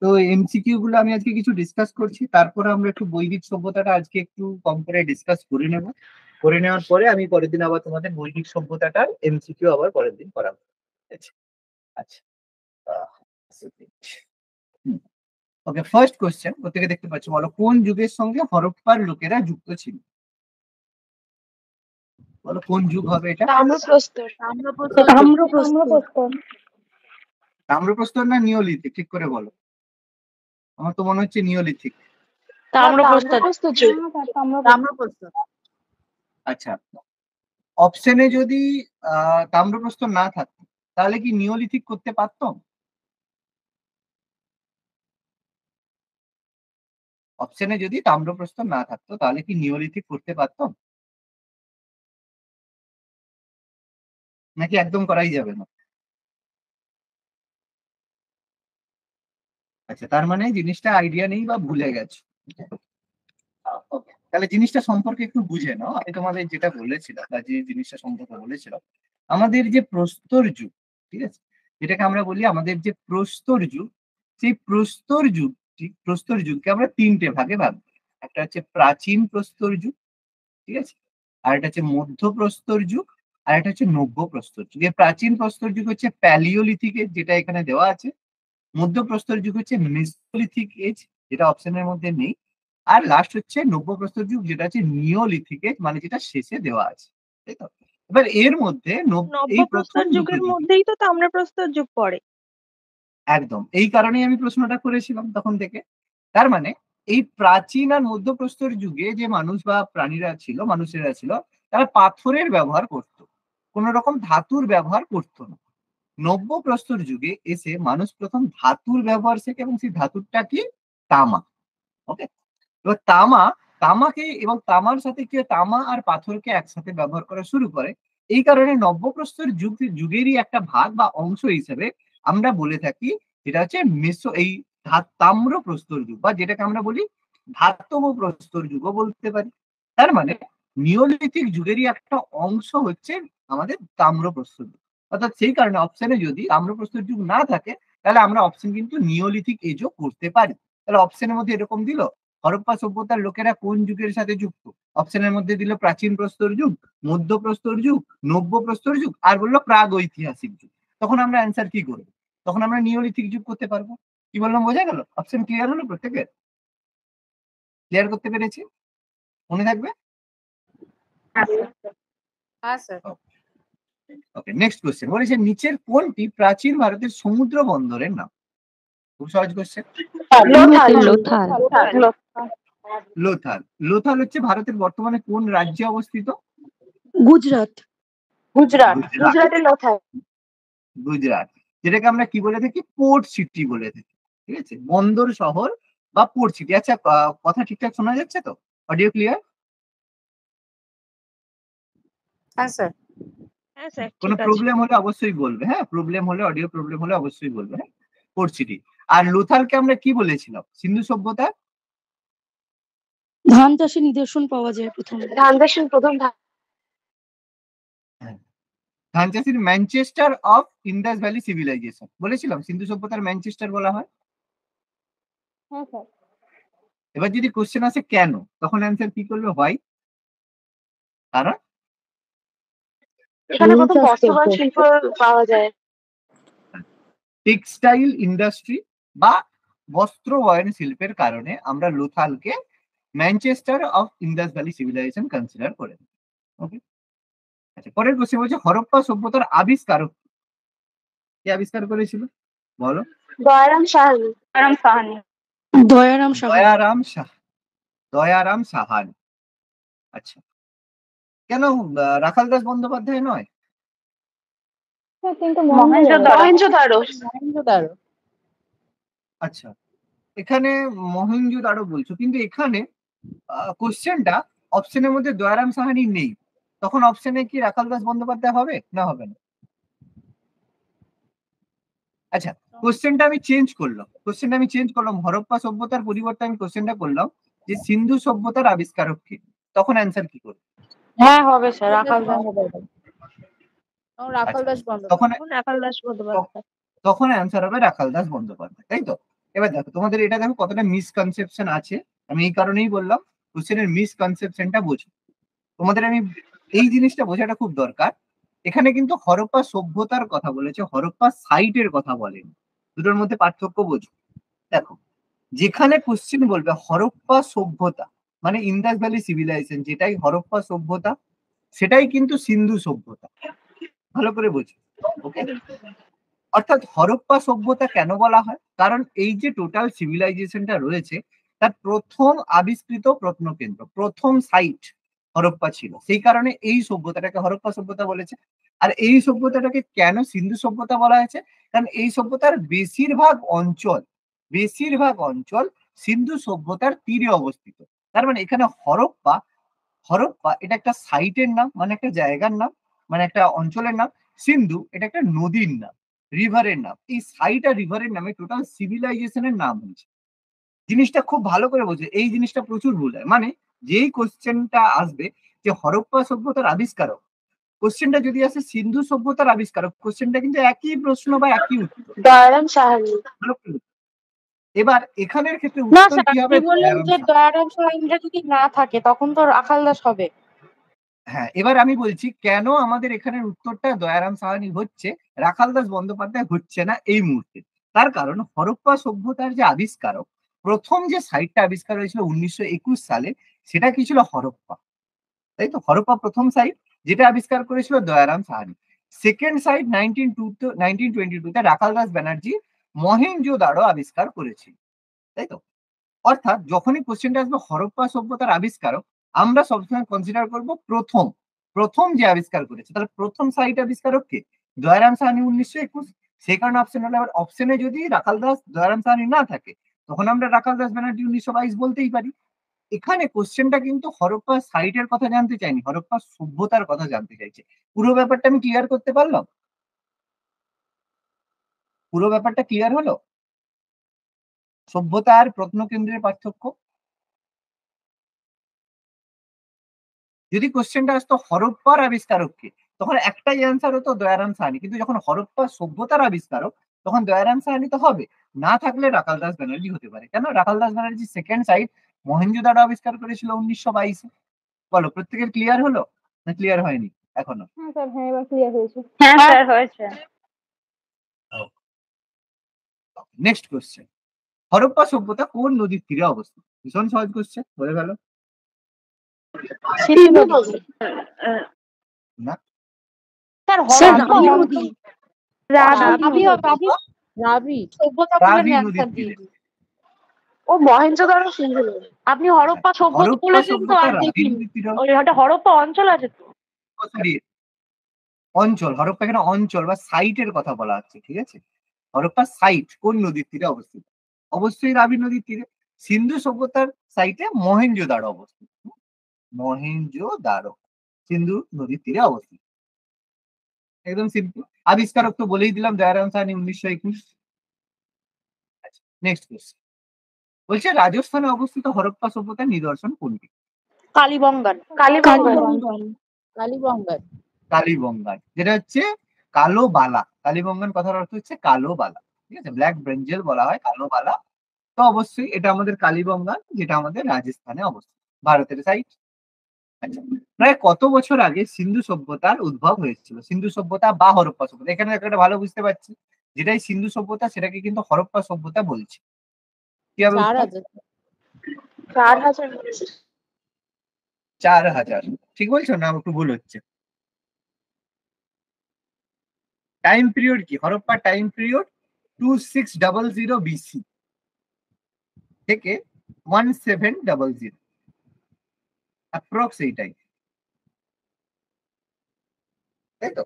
তো এমসিকিউ গুলো আমি আজকে কিছু ডিসকাস করছি, তারপরে আমরা একটু বৈদিক সভ্যতাটা আজকে একটু কম করে ডিসকাস করে নেব। করে নেওয়ার পরে আমি পরের দিন আবার তোমাদের বৈদিক সভ্যতাটার এমসিকিউ আবার পরের দিন করাবো। আচ্ছা আচ্ছা ওকে, ফার্স্ট কোশ্চেন প্রত্যেকে দেখতে পাচ্ছ, বলো কোন যুগের সঙ্গে হরপ্পার লোকেরা যুক্ত ছিল? বলো কোন যুগ হবে এটা? তাম্রপ্রস্তর না নিওলিথিক, ঠিক করে বলো। আমার তো মনে হচ্ছে নিওলিথিক। আচ্ছা, অপশনে যদি তাম্রপ্রস্তর না থাকতো তাহলে কি নিওলিথিক করতে পারতাম? অপশনে যদি তাম্রপ্রস্তর না থাকতো তাহলে কি নিওলিথিক করতে পারতাম, নাকি একদম করাই যাবে না? আচ্ছা, তার মানে জিনিসটা আইডিয়া নেই বা ভুলে গেছো। তাহলে জিনিসটা সম্পর্কে একটু বুঝে নাও। আমি তোমাদের যেটা বলেছিলাম বা যে জিনিসটা সম্পর্কে বলেছিলাম, আমাদের যে প্রস্তর যুগ, ঠিক আছে, যেটাকে আমরা বলি আমাদের যে প্রস্তর যুগ, সেই প্রস্তর যুগকে আমরা তিনটে ভাগে ভাগ করি। একটা হচ্ছে প্রাচীন প্রস্তর যুগ, ঠিক আছে, আর একটা হচ্ছে মধ্য প্রস্তর যুগ, আর একটা হচ্ছে নব্য প্রস্তর যুগ। এই প্রাচীন প্রস্তর যুগ হচ্ছে প্যালিওলিথিকের, যেটা এখানে দেওয়া আছে। মধ্য প্রস্তর যুগ হচ্ছে মেসোলিথিক এজ, যেটা অপশনের মধ্যে নেই। আর লাস্ট হচ্ছে নব্য প্রস্তর যুগ, যেটা হচ্ছে নিওলিথিক এজ, মানে যেটা শেষে দেওয়া আছে, তাই তো? এবার এর মধ্যে এই প্রথম যুগের মধ্যেই তো তাম্রপ্রস্তর যুগ পড়ে। একদম, এই কারণেই আমি প্রশ্নটা করেছিলাম তখন থেকে। তার মানে এই প্রাচীন আর মধ্যপ্রস্তর যুগে যে মানুষ বা প্রাণীরা ছিল, মানুষেরা ছিল, তারা পাথরের ব্যবহার করত, কোন রকম ধাতুর ব্যবহার করত না। নব্য প্রস্তর যুগে এসে মানুষ প্রথম ধাতুর ব্যবহার শেখে, এবং সেই ধাতুরটা কি? তামা। ওকে, এবার তামাকে এবং তামার সাথে কি তামা আর পাথরকে একসাথে ব্যবহার করা শুরু করে। এই কারণে নব্যপ্রস্তর যুগেরই একটা ভাগ বা অংশ হিসেবে আমরা বলে থাকি যেটা হচ্ছে এই তাম্র প্রস্তর যুগ, বা যেটাকে আমরা বলি ধাতব প্রস্তর যুগও বলতে পারি। তার মানে নিওলিথিক যুগেরই একটা অংশ হচ্ছে আমাদের তাম্র প্রস্তর যুগ। অর্থাৎ সেই কারণে অপশনে যদি তাম্র প্রস্তর যুগ না থাকে, তাহলে আমরা অপশন কিন্তু নিওলিথিক এজও করতে পারি। তাহলে অপশনের মধ্যে এরকম দিল, হরপ্পা সভ্যতার লোকেরা কোন যুগের সাথে যুক্ত? অপশনের মধ্যে দিল প্রাচীন প্রস্তর যুগ, মধ্য প্রস্তর যুগ, নব্য প্রস্তর যুগ, আর বললো প্রাগ ঐতিহাসিক যুগ। তখন আমরা অ্যান্সার কি করবো? তখন আমরা নিওলিথিক যুগ করতে পারবো। কি বললাম, বোঝা গেল? অপশন ক্লিয়ার হলো প্রত্যেকের? ক্লিয়ার করতে পেরেছি? মনে থাকবে? ওকে, নেক্সট কোশ্চেন বলেছে, নিচের কোনটি প্রাচীন ভারতের সমুদ্র বন্দরের নাম? খুব সহজ কোশ্চেন। লোথাল। লোথাল হচ্ছে ভারতের বর্তমানে কোন রাজ্যে অবস্থিত? গুজরাট। গুজরাট, যেটাকে আমরা কি বলে থাকি? পোর্ট সিটি বলে থাকি, ঠিক আছে, বন্দর শহর বা পোর্ট সিটি। আচ্ছা, কথা ঠিকঠাক শোনা যাচ্ছে তো? Audio clear? হ্যাঁ স্যার। কোনো প্রবলেম হলে অবশ্যই বলবে, হ্যাঁ, প্রবলেম হলে, অডিও প্রবলেম হলে অবশ্যই বলবে, হ্যাঁ। Port city. আর লোথালকে আমরা কি বলেছিলাম? সিন্ধু সভ্যতা ধান চাষের নিদর্শন পাওয়া যায় প্রথম। ধান চাষের Manchester of Indus valley civilisation বলেছিলাম, সিন্ধু সভ্যতার ম্যানচেস্টার বলা হয়। হ্যাঁ স্যার। এবার যদি কোশ্চেন আসে কেন, তখন অ্যান্সার কি করবে? হোয়াই। কারণ এখানে প্রথম বস্ত্রবান শিল্প পাওয়া যায়। টেক্সটাইল ইন্ডাস্ট্রি বা বস্ত্র বয়ন শিল্পের কারণে আমরা লোথালকে Manchester of Indus valley civilization consider করে। ওকে, আচ্ছা, পরের কোশ্চেন বলছে, হরপ্পা সভ্যতার আবিষ্কারক কে আবিষ্কার করেছিল? বলো। দয়ারাম সাহানি। আচ্ছা, কেন রাখাল দাস বন্দ্যোপাধ্যায় নয়? মহেঞ্জোদারো। আচ্ছা, এখানে মহেঞ্জোদারো বলছো, কিন্তু এখানে কোশ্চেনটা অপশনের মধ্যে দয়ারাম সাহানি নেই। তখন অপশনে কি রাখাল দাস বন্দ্যোপাধ্যায় হবে না হবে না? আচ্ছা, কোশ্চেনটা আমি চেঞ্জ করলাম, হরপ্পা সভ্যতার পরিবর্তে আমি কোশ্চেনটা করলাম যে সিন্ধু সভ্যতার আবিষ্কারক কে। তখন অ্যান্সার কি করবে? হ্যাঁ হবে স্যার, রাখাল দাস বন্দ্যোপাধ্যায়। তখন অ্যান্সার হবে রাখাল দাস বন্দ্যোপাধ্যায়, তাই তো? এবার দেখো তোমাদের এটা দেখো কতটা মিসকনসেপশন আছে। আমি এই কারণেই বললাম কোশ্চেনের মিসকনসেপশনটা বোঝো। তোমাদের আমি এই জিনিসটা বোঝাটা খুব দরকার। এখানে কিন্তু হরপ্পা সভ্যতার কথা বলেছে, হরপ্পা সাইটের কথা বলেন। দুটোর মধ্যে পার্থক্য বোঝো। দেখো, যেখানে কোশ্চেন বলবে হরপ্পা সভ্যতা মানে ইন্দাস ভ্যালি সিভিলাইজেশন, যেটাই হরপ্পা সভ্যতা সেটাই কিন্তু সিন্ধু সভ্যতা। ভালো করে বোঝো। ওকে, অর্থাৎ হরপ্পা সভ্যতা কেন বলা হয়? কারণ এই যে টোটাল সিভিলাইজেশনটা রয়েছে তার প্রথম আবিষ্কৃত প্রত্নকেন্দ্র, প্রথম সাইট হরপ্পা ছিল, সেই কারণে এই সভ্যতাটাকে হরপ্পা সভ্যতা বলেছে। আর এই সভ্যতাটাকে কেন সিন্ধু সভ্যতা বলা হয়েছে? কারণ এই সভ্যতার বেশিরভাগ অঞ্চল সিন্ধু সভ্যতার তীরে অবস্থিত। তার মানে এখানে হরপ্পা, হরপ্পা এটা একটা সাইটের নাম, মানে একটা জায়গার নাম, মানে একটা অঞ্চলের নাম। সিন্ধু এটা একটা নদীর নাম, রিভারের নাম। এই সাইট আর রিভারের নামে টোটাল সিভিলাইজেশনের নাম হয়েছে। জিনিসটা খুব ভালো করে বোঝে, এই জিনিসটা প্রচুর ভুল হয়। মানে যেই কোশ্চেনটা আসবে যে হরপ্পা সভ্যতার আবিষ্কারক, কোশ্চেনটা যদি আসে সিন্ধু সভ্যতার আবিষ্কারক, কোশ্চেনটা কিন্তু একই প্রশ্ন বা একই উত্তর। দয়ারাম সাহানি। ভালো করে বুঝো। এবার এখানের ক্ষেত্রে না উত্তর স্যার, কি হবে? আপনি বললেন দয়ারাম যে সাহা। দয়ারাম সাহানিরা যদি না থাকে তখন তো রাখাল দাস হবে। হ্যাঁ, এবার আমি বলছি কেন আমাদের এখানের উত্তরটা দয়ারাম সাহানি হচ্ছে, রাখালদাস বন্দ্যোপাধ্যায় হচ্ছে না এই মুহূর্তে। তার কারণ হরপ্পা সভ্যতার যে আবিষ্কারক, প্রথম যে সাইটটা আবিষ্কার হয়েছিল 1921 সালে, সেটা কি ছিল? হরপ্পা। তাই তো, হরপ্পা প্রথম সাইট, যেটা আবিষ্কার করেছিল দয়ারাম সাহানি। সেকেন্ড সাইট 1922-তে রাখালদাস ব্যানার্জি মহেঞ্জোদাড়ো আবিষ্কার করেছিল। তাই তো, অর্থাৎ যখনই কোশ্চেনটা আসবে হরপ্পা সভ্যতার আবিষ্কারক, আমরা সবসময় কনসিডার করব প্রথম, প্রথম যে আবিষ্কার করেছে। তাহলে প্রথম সাইট আবিষ্কারক কে? দয়ারাম সাহানি 1921। সেই কারণে অপশন হলে, আবার অপশনে যদি রাখাল দাস দয়ারাম সাহানি না থাকে তখন আমরা রাখাল দাস ব্যানার্জি 1922 বলতেই পারি। এখানে কোশ্চেনটা কিন্তু হরপ্পা সাইটের কথা জানতে চাইনি, হরপ্পা সভ্যতার কথা জানতে চাইছে। পুরো ব্যাপারটা আমি ক্লিয়ার করতে পারলাম? পুরো ব্যাপারটা ক্লিয়ার হলো? সভ্যতা আর প্রত্নকেন্দ্রের পার্থক্য। যদি কোশ্চেনটা আসতো হরপ্পার আবিষ্কারক কে, তখন একটাই অ্যান্সার হতো দয়ারাম সাহানি। কিন্তু যখন হরপ্পা সভ্যতার আবিষ্কারক, তখন দয়ারাম সাহানি তো হবে না, থাকলে রাখাল দাস ব্যানার্জি হতে পারে। কেন? রাখাল দাস ব্যানার্জি সেকেন্ড সাইট মহেঞ্জোদাড়ো আবিষ্কার করেছিল 1922-এ। বলো, প্রত্যেকের ক্লিয়ার হলো না ক্লিয়ার হয়নি এখনো? হ্যাঁ স্যার, হ্যাঁ এবার ক্লিয়ার হয়েছে। হ্যাঁ স্যার হয়েছে। নেক্সট কোশ্চেন, হরপ্পা সভ্যতা কোন নদীর তীরে অবস্থিত? ভীষণ সহজ কোশ্চেন, বলে গেল সিন্ধু নদী। না। স্যার হরপ্পা নদী। রাবি হবে, রাবি সভ্যতা বলে রাবি নদীর অ্যান্সার দিয়ে তীরে। দিই। ও মহেঞ্জোদারো সিন্ধু নদী। আপনি হরপ্পা সভ্যতা হরপ্পা বলেছেন তো, সভ্যতা আর রাবি দেখিনি। নদীর তীরে। ওই একটা হরপ্পা অঞ্চল আছে তো। সরি, অঞ্চল। হরপ্পা এখানে অঞ্চল বা সাইটের কথা বলা হচ্ছে, ঠিক আছে? হরপ্পা সাইট কোন নদীর তীরে অবস্থিত? অবশ্যই রাবি নদীর তীরে। সিন্ধু সভ্যতার সাইটে মহেঞ্জোদাড়ো অবস্থিত। মহেঞ্জোদাড়ো সিন্ধু নদীর তীরে অবস্থিত। একদম সিম্পল। আবিষ্কারক তো বলেই দিলাম, দয়ারাম সাহানি 1921। নেক্সট কোশ্চেন বলছে রাজস্থানে অবস্থিত হরপ্পা সভ্যতার নিদর্শন কোনটি? কালীবঙ্গান। কালীবঙ্গান। কালীবঙ্গান, যেটা হচ্ছে কালো বালা। কালীবঙ্গান কথার অর্থ হচ্ছে কালো বালা, ঠিক আছে? ব্ল্যাক ব্রেঞ্জেল বলা হয়, কালো বালা। তো অবশ্যই এটা আমাদের কালীবঙ্গান, যেটা আমাদের রাজস্থানে অবস্থিত, ভারতের সাইড। আচ্ছা, প্রায় কত বছর আগে সিন্ধু সভ্যতার উদ্ভব হয়েছিল? সিন্ধু সভ্যতা বা হরপ্পা সভ্যতা, এখানে একটা ভালো বুঝতে পারছি, যেটাই সিন্ধু সভ্যতা সেটাকে কিন্তু হরপ্পা সভ্যতা বলছে। কি হবে উত্তর? 4000। 4000। ঠিক বলছো না একটু ভুল হচ্ছে? টাইম পিরিয়ড কি? হরপ্পা টাইম পিরিয়ড 2600 BC থেকে 1700, অ্যাপ্রক্স এইটাই, তাই তো?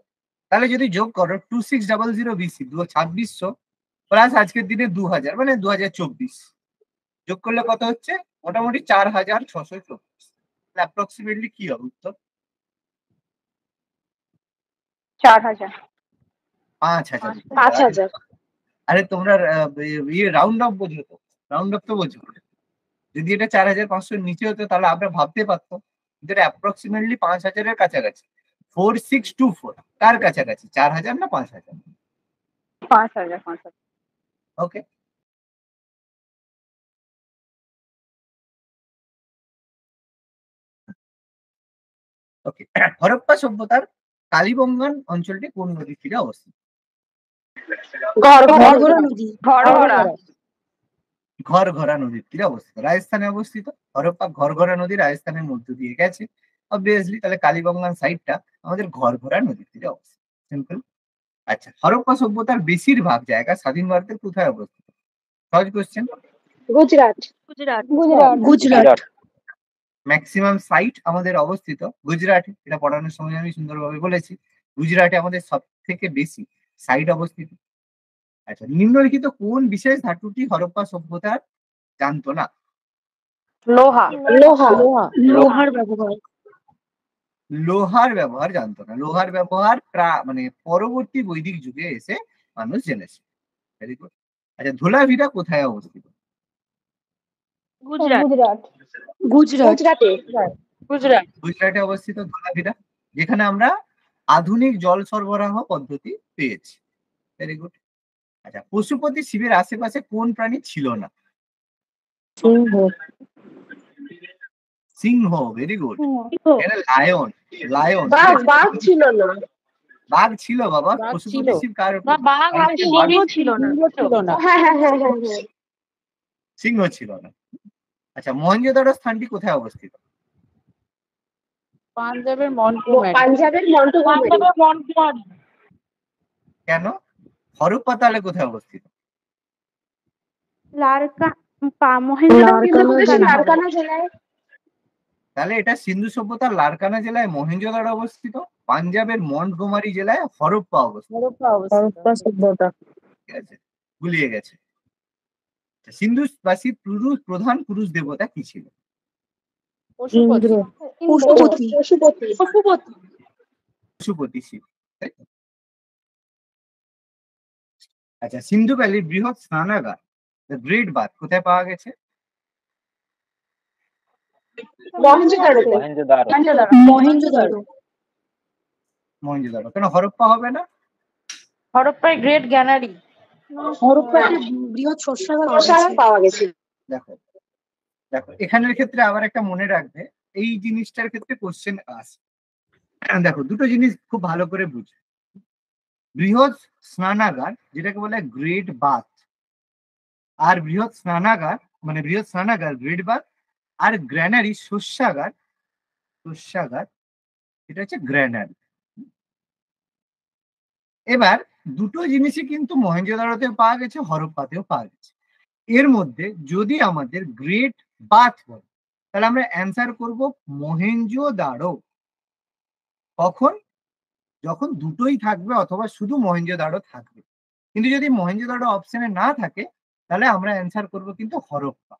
তাহলে যদি যোগ করো 2600 BC 2600 প্লাস আজকের দিনে 2000, মানে 2024, যোগ করলে কত হচ্ছে? মোটামুটি 4624। অ্যাপ্রক্সিমেটলি কি হবে উত্তর? 4000। 5000। 5000। আরে তোমরা ইয়ে রাউন্ড অফ বোঝো তো, রাউন্ড অফ তো বোঝো। যদি এটা 4500 নিচে হতো তাহলে আমরা ভাবতে পারতাম, কিন্তু এটা অ্যাপ্রক্সিমেটলি 5000-এর কাছাকাছি। 4624 কার কাছাকাছি, 4000 না 5000? 5000। ওকে। ওকে। হরপ্পা সভ্যতার কালিবঙ্গান অঞ্চলটি কোন নদীর তীরে অবস্থিত? ঘরঘরা নদী। ঘরঘরা। ঘরঘরা নদীর তীরে অবস্থিত, রাজস্থানে অবস্থিত। হরপ্পা ঘরঘরা নদী রাজস্থানের মধ্য দিয়ে গেছে অবভিয়াসলি, তাহলে কালিবঙ্গান সাইডটা আমাদের ঘরঘরা নদীর তীরে অবস্থিত। সিম্পল। আচ্ছা, হরপ্পা সভ্যতার বেশিরভাগ জায়গা স্বাধীন ভারতের কোথায় অবস্থিত? সহজ question. Gujarat. Gujarat. Gujarat. Gujarat. Maximum site আমাদের অবস্থিত গুজরাটে, এটা পড়ানোর সময় আমি সুন্দরভাবে বলেছি। গুজরাটে আমাদের সব থেকে বেশি সাইট অবস্থিত। আচ্ছা, নিম্নলিখিত কোন বিশেষ ধাতুটি হরপ্পা সভ্যতার জানতো না? লোহা। লোহা। লোহা। লোহার ব্যবহার। লোহার ব্যবহার জানতো না। লোহার ব্যবহার মানে পরবর্তী বৈদিক যুগে এসে মানুষ জেনেছে। Very good. আচ্ছা, ধোলাভিরা কোথায় অবস্থিত? গুজরাট। গুজরাট। গুজরাটে। গুজরাট। গুজরাটে অবস্থিত ধোলাভিরা, যেখানে আমরা আধুনিক জল সরবরাহ পদ্ধতি পেয়েছি। Very good. আচ্ছা, পশুপতি শিবের আশেপাশে কোন প্রাণী ছিল না? সিংহ। সিংহ। Very good. লায়ন। লায়ন। বাঘ ছিল না। বাঘ ছিল বাবা, পশুপতি শিব কার উপর? ছিল না। হ্যাঁ হ্যাঁ হ্যাঁ হ্যাঁ হ্যাঁ। সিংহ ছিল না। আচ্ছা, মহেঞ্জোদারো স্থানটি কোথায় অবস্থিত? পাঞ্জাবের মন্টগোমেরি। পাঞ্জাবের মন্টগোমেরি। কেন? হরপ্পা তাহলে কোথায় অবস্থিত? লারকানা জেলায়। তাহলে এটা সিন্ধু সভ্যতার লারকানা জেলায় মহেঞ্জোদারো অবস্থিত, পাঞ্জাবের মন্টগোমারি জেলায় হরপ্পা অবস্থিত। হরপ্পা সভ্যতা। ঠিক আছে, গুলিয়ে গেছে। সিন্ধুবাসী প্রধান পুরুষ দেবতা কি ছিল? ইন্দ্র। পশুপতি। পশুপতি। পশুপতি। পশুপতি শিব। আচ্ছা, সিন্ধু ভ্যালির বৃহৎ স্নানাগার দ্য গ্রেট বাথ কোথায় পাওয়া গেছে? মহেঞ্জোদারো। মহেঞ্জোদারো। কেন হরপ্পা হবে না? হরপ্পায় গ্রেট গ্যানারি। হরপ্পাতে বৃহৎ শস্যাগার পাওয়া গেছে। দেখো দেখো, এখানের ক্ষেত্রে আবার একটা মনে রাখবে, এই জিনিসটার ক্ষেত্রে কোশ্চেন আসে। দেখো, দুটো জিনিস খুব ভালো করে বুঝবে। বৃহৎ স্নানাগার যেটাকে বলে গ্রেট বাথ, আর বৃহৎ স্নানাগার মানে বৃহৎ স্নানাগার গ্রেট বাথ, আর গ্র্যানারি শস্যাগার, শস্যাগার এটা হচ্ছে গ্র্যানারি। এবার দুটো জিনিসই কিন্তু মহেঞ্জোদারোতেও পাওয়া গেছে, হরপ্পাতেও পাওয়া গেছে। এর মধ্যে যদি আমাদের গ্রেট বাথ বলে, তাহলে আমরা অ্যান্সার করব মহেঞ্জোদারো। কখন? যখন দুটোই থাকবে অথবা শুধু মহেঞ্জোদারো থাকবে। কিন্তু যদি মহেঞ্জোদারো অপশনে না থাকে, তাহলে আমরা অ্যান্সার করব কিন্তু হরপ্পা।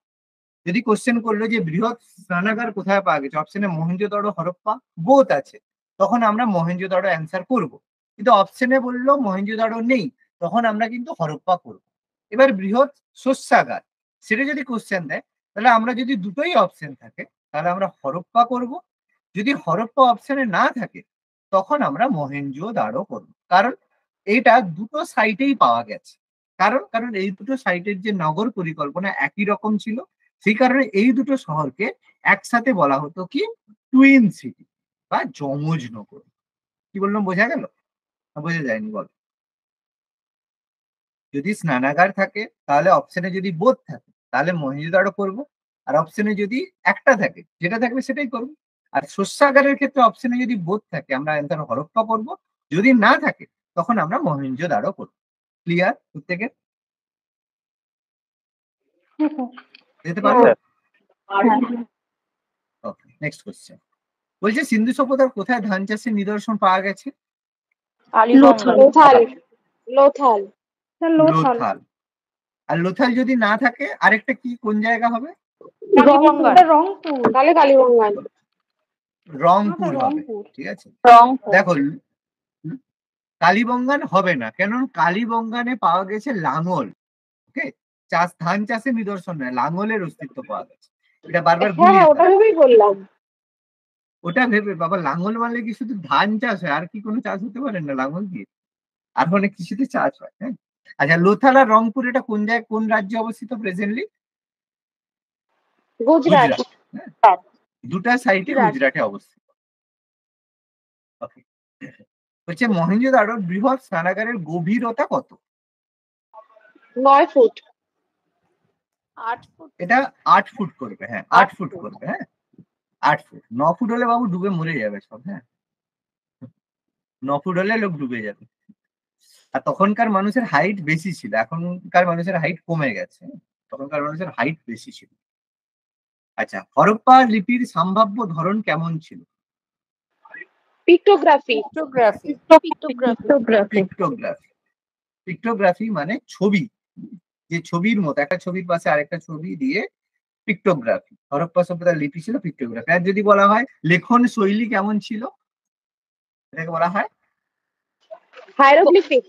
যদি কোশ্চেন করলো যে বৃহৎ স্নানাগার কোথায় পাওয়া গেছে, অপশনে মহেঞ্জোদারো হরপ্পা বোথ আছে, তখন আমরা মহেঞ্জোদারো অ্যান্সার করব। কিন্তু অপশনে বললো মহেঞ্জোদারো নেই, তখন আমরা কিন্তু হরপ্পা করব। এবার বৃহৎ শস্যাগার, সেটা যদি কোশ্চেন দেয়, তাহলে আমরা যদি দুটোই অপশন থাকে, তাহলে আমরা হরপ্পা করব। যদি হরপ্পা অপশনে না থাকে, তখন আমরা মহেঞ্জোদারো করব। কারণ এটা দুটো সাইটেই পাওয়া গেছে। কারণ কারণ এই দুটো সাইটের যে নগর পরিকল্পনা একই রকম ছিল, সেই কারণে এই দুটো শহরকে একসাথে বলা হতো কি টুইন সিটি বা যমজ নগর। কি বললাম, বোঝা গেল? বোঝা যায়নি? বল। যদি স্নানাগার থাকে, তাহলে অপশনে যদি বোধ থাকে, তাহলে মহেঞ্জোদারো করব। আর অপশনে যদি একটা থাকে, যেটা থাকবে সেটাই করব। আর শস্যাগারের ক্ষেত্রে অপশনে যদি বোধ থাকে, আমরা অ্যান্সার হরপ্পা করব। যদি না থাকে, তখন আমরা মহেঞ্জোদারো করব। ক্লিয়ার প্রত্যেকের? যেতে পারবো? ওকে, নেক্সট কোশ্চেন। বলছে সিন্ধু সভ্যতার কোথায় ধান চাষের নিদর্শন পাওয়া গেছে? লোথাল। লোথাল। লোথাল। আর লোথাল যদি না থাকে, আরেকটা কি কোন জায়গা হবে? রংপুর। তাহলে কালীবঙ্গান। রংপুর হবে। ঠিক আছে, দেখো কালীবঙ্গান হবে না, কেন? কালীবঙ্গানে পাওয়া গেছে লাঙ্গল। ওকে, ধান চাষের নিদর্শন নয়, লাঙ্গলের অস্তিত্ব পাওয়া গেছে। এটা বারবার ওটা ভেবেই বললাম। ওটা ভেবে বাবা, লাঙ্গল মানলে কি শুধু ধান চাষ হয়? আর কি কোনো চাষ হতে পারে না লাঙ্গল দিয়ে? আর অনেক কিছুতে চাষ হয়। হ্যাঁ, আচ্ছা, লোথাল আর রংপুর এটা কোন জায়গায়, কোন রাজ্যে অবস্থিত প্রেজেন্টলি? গুজরাট। গুজরাট। দুটা সাইটে গুজরাটে অবস্থিত। ওকে, হচ্ছে মহেঞ্জোদারোর বৃহৎ স্নানাগারের গভীরতা কত? 9 ফুট। 8 ফুট। এটা 8 ফুট করবে, হ্যাঁ 8 ফুট করবে, হ্যাঁ 8 ফুট। 9 ফুট হলে বাবু ডুবে মরে যাবে সব, হ্যাঁ 9 ফুট হলে লোক ডুবে যাবে। আর তখনকার মানুষের হাইট বেশি ছিল, এখনকার মানুষের হাইট কমে গেছে, তখনকার মানুষের হাইট বেশি ছিল। আচ্ছা, হরপ্পা লিপির সম্ভাব্য ধরন কেমন ছিল? পিক্টোগ্রাফি। পিক্টোগ্রাফি। পিক্টোগ্রাফি। পিক্টোগ্রাফি মানে ছবি, যে ছবির মতো একটা ছবির পাশে আরেকটা ছবি দিয়ে পিক্টোগ্রাফি। হরপ্পা সভ্যতার লিপি ছিল পিক্টোগ্রাফি। আর যদি বলা হয় লেখন শৈলী কেমন ছিল, এটাকে বলা হয় হাইরোগ্লিফিক।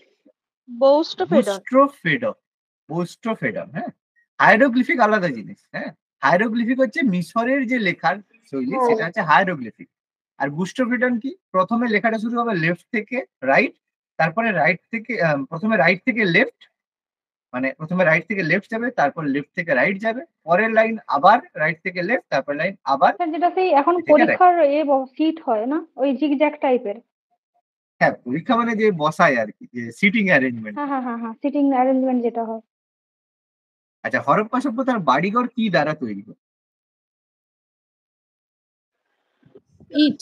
বুস্টোফেডন। হ্যাঁ, হাইরোগ্লিফিক আলাদা জিনিস। হ্যাঁ, হাইরোগ্লিফিক হচ্ছে মিশরের যে লেখার শৈলী, সেটা হচ্ছে হাইরোগ্লিফিক। আর বুস্টোফেডন কি, প্রথমে লেখাটা শুরু হবে লেফট থেকে রাইট, তারপরে রাইট থেকে প্রথমে রাইট থেকে লেফট, মানে প্রথমে রাইট থেকে লেফট যাবে, তারপর লেফট থেকে রাইট যাবে, পরের লাইন আবার রাইট থেকে লেফট, তারপর লাইন আবার। যেটা সেই এখন পরীক্ষার সিট হয় না, ওই জিগজ্যাগ টাইপের। হ্যাঁ, পরীক্ষা মানে যে বসায় আর কি, যে সিটিং অ্যারেঞ্জমেন্ট। হ্যাঁ, সিটিং অ্যারেঞ্জমেন্ট যেটা হয়। আচ্ছা, হরপ্পা সভ্যতার বাড়িঘর কি দ্বারা তৈরি হয়? ইট।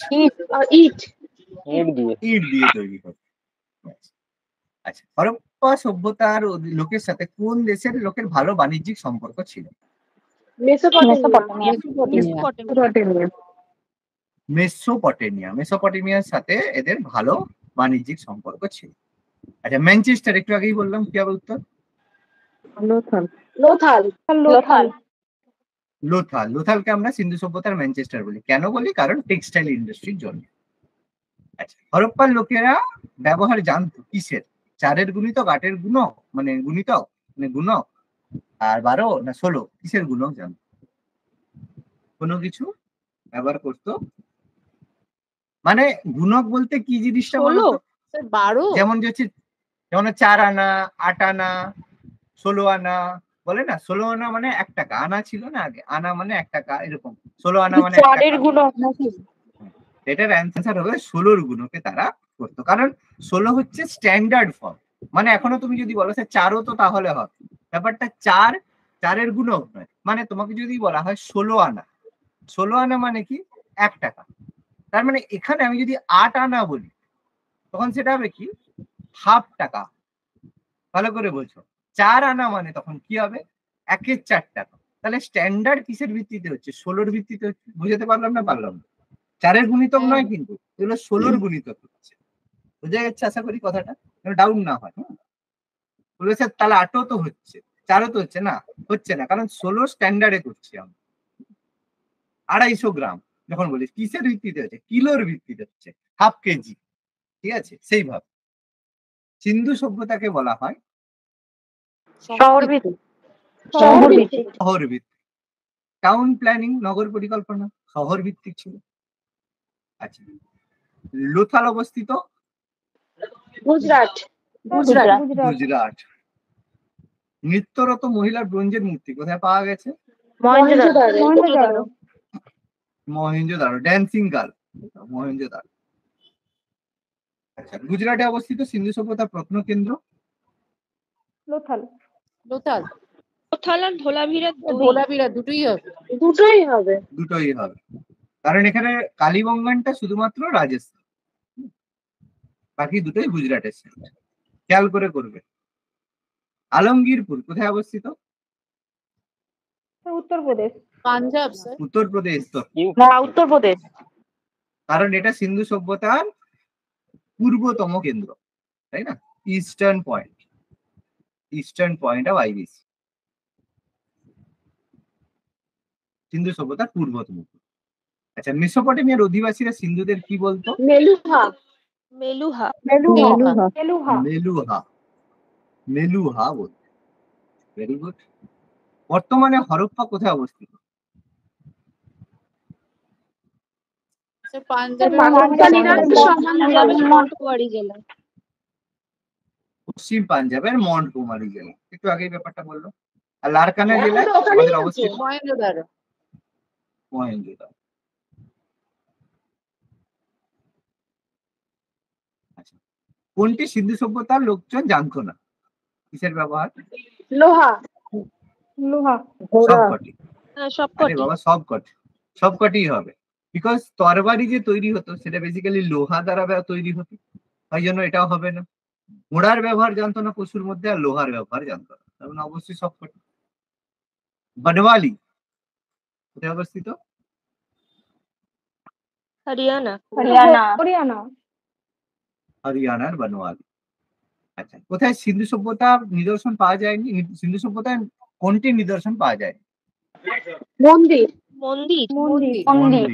ইট দিয়ে তৈরি হয়। আচ্ছা, হরপ্পা সভ্যতার লোকের সাথে কোন দেশের লোকের ভালো বাণিজ্যিক সম্পর্ক ছিল? মেসোপটেমিয়ার সাথে এদের ভালো বাণিজ্যিক সম্পর্ক ছিল। আচ্ছা, ম্যানচেস্টার একটু আগেই বললাম, কি হবে উত্তর? লোথালকে আমরা সিন্ধু সভ্যতার ম্যানচেস্টার বলি। কেন বলি? কারণ টেক্সটাইল ইন্ডাস্ট্রির জন্য। আচ্ছা, হরপ্পার লোকেরা ব্যবহার জানতো কিসের? 4-এর গুণিতক, 8-এর গুণক মানে গুণিতক মানে গুণক, আর 12 না 16 কিসের গুণক জানতো? কোনো কিছু ব্যবহার করতো, মানে গুণক বলতে কি জিনিসটা বলো? 12। যেমন হচ্ছে, যেমন 4 আনা, 8 আনা, 16 আনা, বলে না 16 আনা মানে 1 টাকা, আনা ছিল না আগে, আনা মানে 1 টাকা, এরকম 16 আনা মানে 1 টাকা। এটার অ্যান্সার হবে 16-র গুণকে তারা করতো, কারণ 16 হচ্ছে স্ট্যান্ডার্ড ফর্ম। মানে এখনো তুমি যদি বলো স্যার 4ও তো তাহলে হবে, ব্যাপারটা 4-এর গুণক নয়। মানে তোমাকে যদি বলা হয় 16 আনা, 16 আনা মানে কি 1 টাকা, তার মানে এখানে আমি যদি 8 আনা বলি, তখন সেটা হবে কি হাফ টাকা। ভালো করে বলছো, 4 আনা মানে তখন কি হবে 1-এর 4 টাকা। তাহলে স্ট্যান্ডার্ড কিসের ভিত্তিতে হচ্ছে? 16-র ভিত্তিতে হচ্ছে। বুঝতে পারলাম না? পারলাম না। 4-এর গুণিতক নয় কিন্তু, এগুলো 16-র গুণিতক হচ্ছে। বোঝা যাচ্ছে আশা করি কথাটা, ডাউন না হয়। বলেছে তাহলে 8ও তো হচ্ছে, 4ও তো হচ্ছে না, হচ্ছে না, কারণ 16 স্ট্যান্ডার্ডে করছি আমরা। 250 গ্রাম যখন বলি, কিসের ভিত্তিতে হচ্ছে? কিলোর ভিত্তিতে হচ্ছে, হাফ কেজি। ঠিক আছে, সেইভাবে সিন্ধু সভ্যতাকে বলা হয় শহর ভিত্তিক। টাউন প্ল্যানিং, নগর পরিকল্পনা শহর ভিত্তিক ছিল। আচ্ছা, লোথাল অবস্থিত গুজরাট। নৃত্যরত মহিলার ব্রোঞ্জের মূর্তি কোথায় পাওয়া গেছে? মহেঞ্জোদারো। Dancing girl, Mohenjodaro. আচ্ছা, গুজরাটে অবস্থিত সিন্ধু সভ্যতার প্রত্নকেন্দ্র? লোথাল আর ধোলাভিরা দুটোই হবে। কারণ এখানে কালীবঙ্গানটা শুধুমাত্র রাজস্থান, বাকি দুটোই গুজরাটের সাইড। খেয়াল করে করবে। আলমগীরপুর কোথায় অবস্থিত? উত্তরপ্রদেশ। পাঞ্জাব স্যার। উত্তরপ্রদেশ। কারণ এটা সিন্ধু সভ্যতার পূর্বতম কেন্দ্র, তাই না? ইস্টার্ন পয়েন্ট অফ আইবিসি, সিন্ধু সভ্যতার পূর্বতম। আচ্ছা, মেসোপটেমিয়ার অধিবাসীরা সিন্ধুদের কি বলতো? মেলুহা বলতো। Very good. বর্তমানে হরপ্পা কোথায় অবস্থিত? পশ্চিম পাঞ্জাবের মন্টগোমারি জেলা, একটু আগেই ব্যাপারটা বললো। আর লারকানা জেলায় আমাদের অবস্থিত মহেঞ্জোদারো। কোনটি সিন্ধু সভ্যতার লোকজন জানতো না? কিসের ব্যবহার? লোহা। লোহা। সবকটি। আরে সবকটি। বাবা সবকটিই হবে, বিকজ তরবারি যে তৈরি হতো সেটা বেসিক্যালি লোহা দ্বারা তৈরি হতো, তাই জন্য এটাও হবে না। ঘোড়ার ব্যবহার জানতো না পশুর মধ্যে, আর লোহার ব্যবহার জানতো না, তার মানে অবশ্যই সবকটি। বনওয়ালি কোথায় অবস্থিত? হরিয়ানা। হরিয়ানা। হরিয়ানার বনওয়ালি। আচ্ছা, কোথায় সিন্ধু সভ্যতার নিদর্শন পাওয়া যায়নি? সিন্ধু সভ্যতার কোনটি নিদর্শন পাওয়া যায়? মন্দির। মন্দির। মন্দির।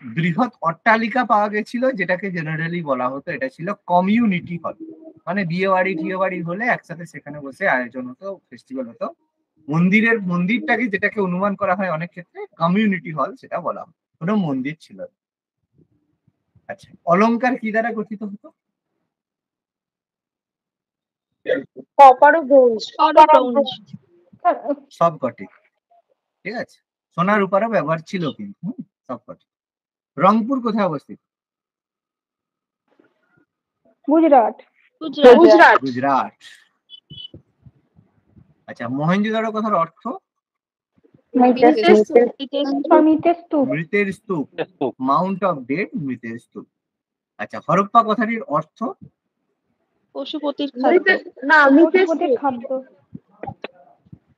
বৃহৎ অট্টালিকা পাওয়া গেছিল, যেটাকে জেনারেলি বলা হতো এটা ছিল কমিউনিটি হল, মানে বিয়ে বাড়ি হলে একসাথে সেখানে বসে আয়োজন হতো, ফেস্টিভ্যাল হতো। মন্দিরটাকে, যেটাকে অনুমান করা হয় অনেক ক্ষেত্রে কমিউনিটি হল, সেটা বলা হয়, কোনো মন্দির ছিল না। আচ্ছা, অলংকার কি দ্বারা গঠিত হতো? কপার ও ব্রোঞ্জ। সবকটি। ঠিক আছে, সোনার উপরও ব্যবহার ছিল কিন্তু সবকটি। রংপুর কোথায় অবস্থিত? গুজরাট। গুজরাট। আচ্ছা, মহেঞ্জোদারো কথার অর্থ? মৃতের স্তূপ। মাউন্ট অফ ডেড, মৃতের স্তূপ। আচ্ছা, হরপ্পা কথাটির অর্থ? পশুপতির খাদ্য।